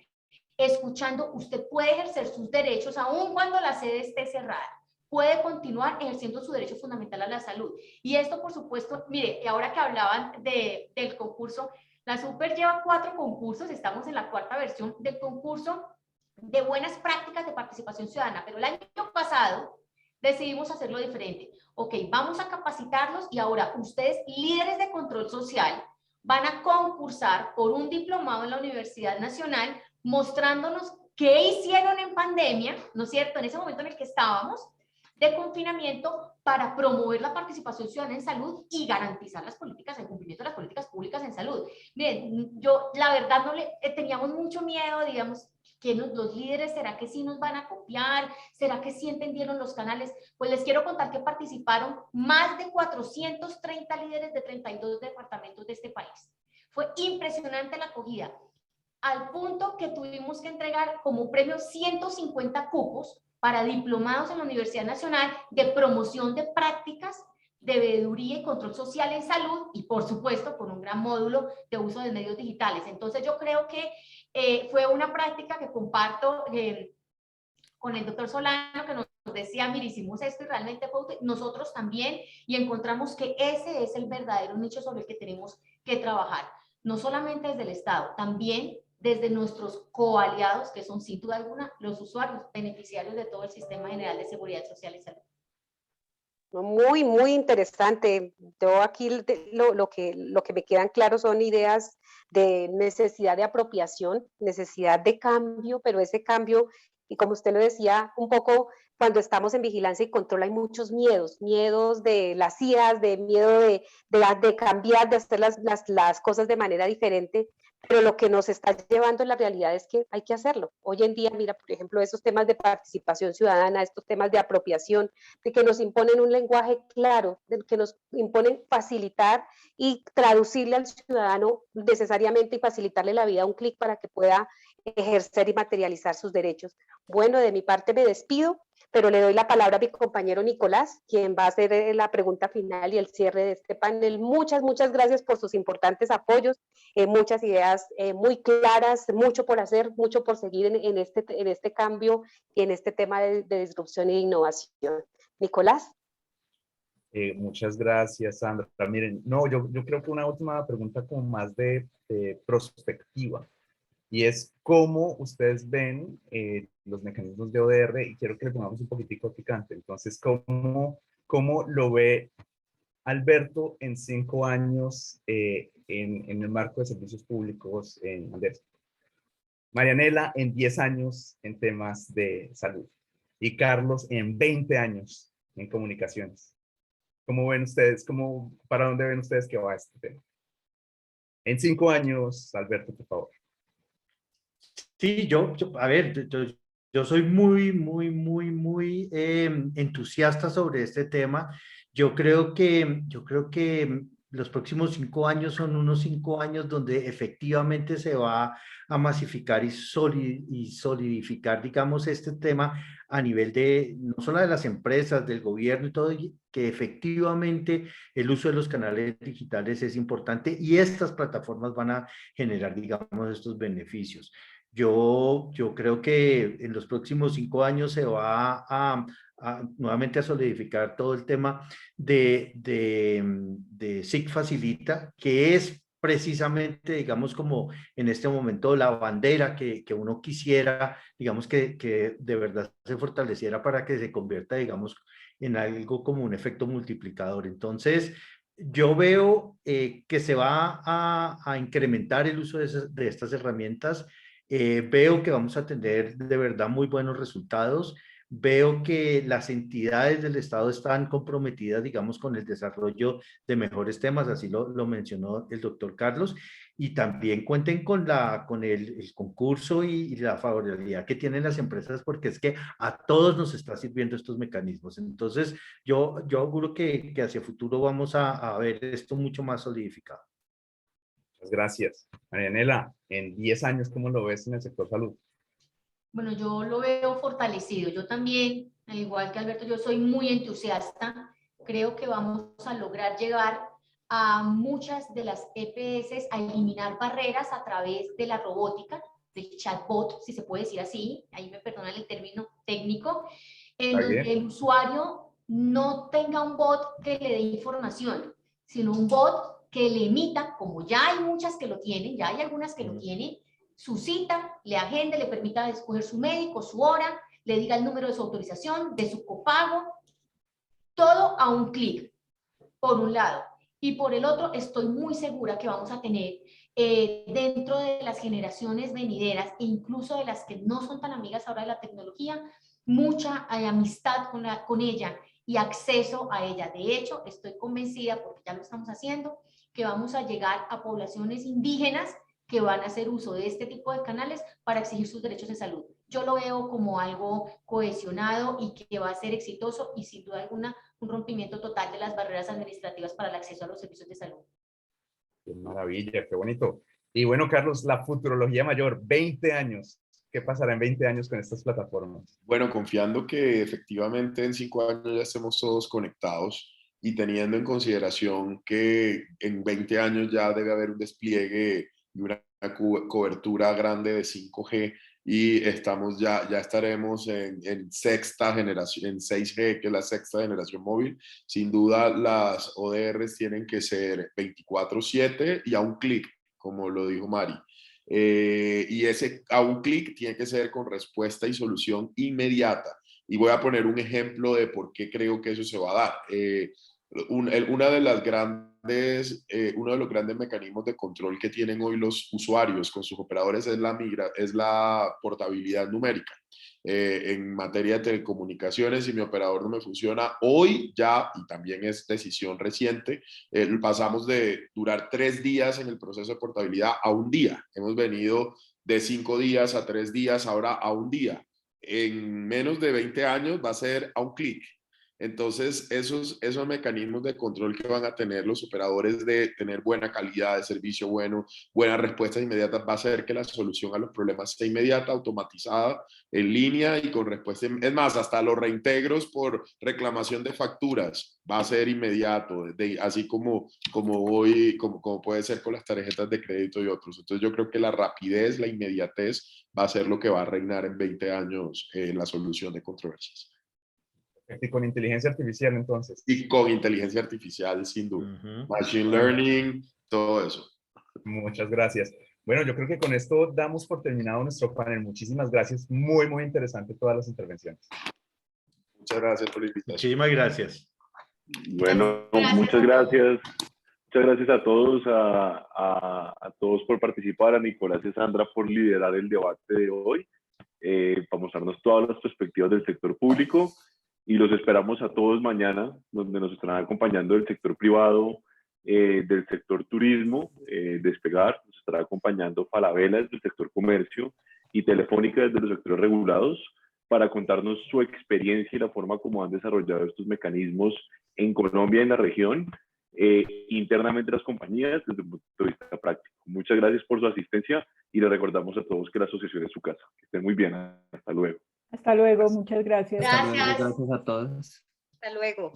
escuchando. Usted puede ejercer sus derechos aun cuando la sede esté cerrada. Puede continuar ejerciendo su derecho fundamental a la salud. Y esto, por supuesto, mire, ahora que hablaban del concurso, la Super lleva 4 concursos, estamos en la 4ª versión del concurso de buenas prácticas de participación ciudadana, pero el año pasado decidimos hacerlo diferente. Ok, vamos a capacitarlos y ahora ustedes, líderes de control social, van a concursar por un diplomado en la Universidad Nacional mostrándonos qué hicieron en pandemia, ¿no es cierto?, en ese momento en el que estábamos de confinamiento, para promover la participación ciudadana en salud y garantizar las políticas, el cumplimiento de las políticas públicas en salud. Miren, yo la verdad teníamos mucho miedo, digamos, que los líderes, ¿será que sí nos van a copiar? ¿Será que sí entendieron los canales? Pues les quiero contar que participaron más de 430 líderes de 32 departamentos de este país. Fue impresionante la acogida, al punto que tuvimos que entregar como premio 150 cupos para diplomados en la Universidad Nacional de promoción de prácticas de veeduría y control social en salud, y por supuesto con un gran módulo de uso de medios digitales. Entonces yo creo que fue una práctica que comparto con el doctor Solano, que nos decía, mire, hicimos esto y realmente fue útil. Nosotros también, y encontramos que ese es el verdadero nicho sobre el que tenemos que trabajar, no solamente desde el Estado, también desde nuestros coaliados, que son sin duda alguna los usuarios beneficiarios de todo el Sistema General de Seguridad Social y Salud.
Muy, muy interesante. Yo aquí lo que me quedan claros son ideas de necesidad de apropiación, necesidad de cambio, pero ese cambio, y como usted lo decía, un poco cuando estamos en vigilancia y control hay muchos miedos de las IAs, de miedo de cambiar, de hacer las cosas de manera diferente, pero lo que nos está llevando en la realidad es que hay que hacerlo. Hoy en día, mira, por ejemplo, esos temas de participación ciudadana, estos temas de apropiación, de que nos imponen un lenguaje claro, de que nos imponen facilitar y traducirle al ciudadano necesariamente y facilitarle la vida a un clic para que pueda ejercer y materializar sus derechos. Bueno, de mi parte me despido, pero le doy la palabra a mi compañero Nicolás, quien va a hacer la pregunta final y el cierre de este panel. Muchas gracias por sus importantes apoyos, muchas ideas muy claras, mucho por hacer, mucho por seguir en este cambio y en este tema de disrupción e innovación. Nicolás.
Muchas gracias, Sandra. Miren, no, yo creo que una última pregunta con más de prospectiva, y es cómo ustedes ven los mecanismos de ODR, y quiero que le pongamos un poquitico picante. Entonces, ¿cómo lo ve Alberto en 5 años en el marco de servicios públicos en Andrés? Marianela en 10 años en temas de salud, y Carlos en 20 años en comunicaciones. ¿Cómo ven ustedes? ¿Para dónde ven ustedes que va este tema? En 5 años, Alberto, por favor.
Sí, a ver, yo soy muy entusiasta sobre este tema. Yo creo que los próximos 5 años son unos 5 años donde efectivamente se va a masificar y solidificar, digamos, este tema a nivel de, no solo de las empresas, del gobierno y todo, que efectivamente el uso de los canales digitales es importante y estas plataformas van a generar, digamos, estos beneficios. Yo creo que en los próximos 5 años se va nuevamente a solidificar todo el tema de SIG Facilita, que es precisamente, digamos, como en este momento la bandera que uno quisiera, digamos, que de verdad se fortaleciera para que se convierta, digamos, en algo como un efecto multiplicador. Entonces, yo veo que se va a incrementar el uso de estas herramientas. Veo que vamos a tener de verdad muy buenos resultados. Veo que las entidades del Estado están comprometidas, digamos, con el desarrollo de mejores temas, así lo mencionó el doctor Carlos, y también cuenten con el concurso y la favorabilidad que tienen las empresas, porque es que a todos nos está sirviendo estos mecanismos. Entonces, yo auguro que hacia futuro vamos a ver esto mucho más solidificado.
Muchas gracias. Marianela, en 10 años, ¿cómo lo ves en el sector salud?
Bueno, yo lo veo fortalecido. Yo también, al igual que Alberto, yo soy muy entusiasta. Creo que vamos a lograr llegar a muchas de las EPS a eliminar barreras a través de la robótica, del chatbot, si se puede decir así, ahí me perdonan el término técnico, en donde el usuario no tenga un bot que le dé información, sino un bot que le emita, como ya hay muchas que lo tienen, ya hay algunas que lo tienen, su cita, le agende, le permita escoger su médico, su hora, le diga el número de su autorización, de su copago, todo a un clic, por un lado. Y por el otro, estoy muy segura que vamos a tener dentro de las generaciones venideras e incluso de las que no son tan amigas ahora de la tecnología, mucha amistad con ella y acceso a ella. De hecho, estoy convencida, porque ya lo estamos haciendo, que vamos a llegar a poblaciones indígenas que van a hacer uso de este tipo de canales para exigir sus derechos de salud. Yo lo veo como algo cohesionado y que va a ser exitoso y sin duda alguna un rompimiento total de las barreras administrativas para el acceso a los servicios de salud.
Qué maravilla, qué bonito. Y bueno, Carlos, la futurología mayor, 20 años. ¿Qué pasará en 20 años con estas plataformas?
Bueno, confiando que efectivamente en 5 años ya estemos todos conectados y teniendo en consideración que en 20 años ya debe haber un despliegue y una cobertura grande de 5G y ya estaremos en sexta generación, en 6G, que es la sexta generación móvil. Sin duda las ODRs tienen que ser 24/7 y a un clic, como lo dijo Mari. Y ese a un clic tiene que ser con respuesta y solución inmediata. Y voy a poner un ejemplo de por qué creo que eso se va a dar. Uno de los grandes mecanismos de control que tienen hoy los usuarios con sus operadores es la portabilidad numérica. En materia de telecomunicaciones, si mi operador no me funciona hoy ya, y también es decisión reciente, pasamos de durar 3 días en el proceso de portabilidad a 1 día. Hemos venido de 5 días a 3 días, ahora a 1 día. En menos de 20 años va a ser a un clic. Entonces, esos mecanismos de control que van a tener los operadores de tener buena calidad de servicio, buenas respuestas inmediatas, va a hacer que la solución a los problemas sea inmediata, automatizada, en línea y con respuesta. Es más, hasta los reintegros por reclamación de facturas va a ser inmediato, así como puede ser con las tarjetas de crédito y otros. Entonces, yo creo que la rapidez, la inmediatez va a ser lo que va a reinar en 20 años en la solución de controversias.
Y con inteligencia artificial, entonces.
Y con inteligencia artificial, sin duda. Machine learning, todo eso.
Muchas gracias. Bueno, yo creo que con esto damos por terminado nuestro panel. Muchísimas gracias. Muy, muy interesante todas las intervenciones.
Muchas gracias por la invitación.
Muchísimas gracias.
Bueno,
Gracias
muchas
a todos.
gracias. Muchas gracias a todos, a todos por participar, a Nicolás y Sandra por liderar el debate de hoy, para mostrarnos todas las perspectivas del sector público, y los esperamos a todos mañana, donde nos estarán acompañando del sector privado, del sector turismo, Despegar, nos estará acompañando Falabella desde el sector comercio y Telefónica desde los sectores regulados, para contarnos su experiencia y la forma como han desarrollado estos mecanismos en Colombia y en la región, internamente las compañías desde un punto de vista práctico. Muchas gracias por su asistencia y les recordamos a todos que la asociación es su casa. Que estén muy bien. Hasta luego.
Hasta luego, muchas gracias.
Gracias.
Gracias a todos.
Hasta luego.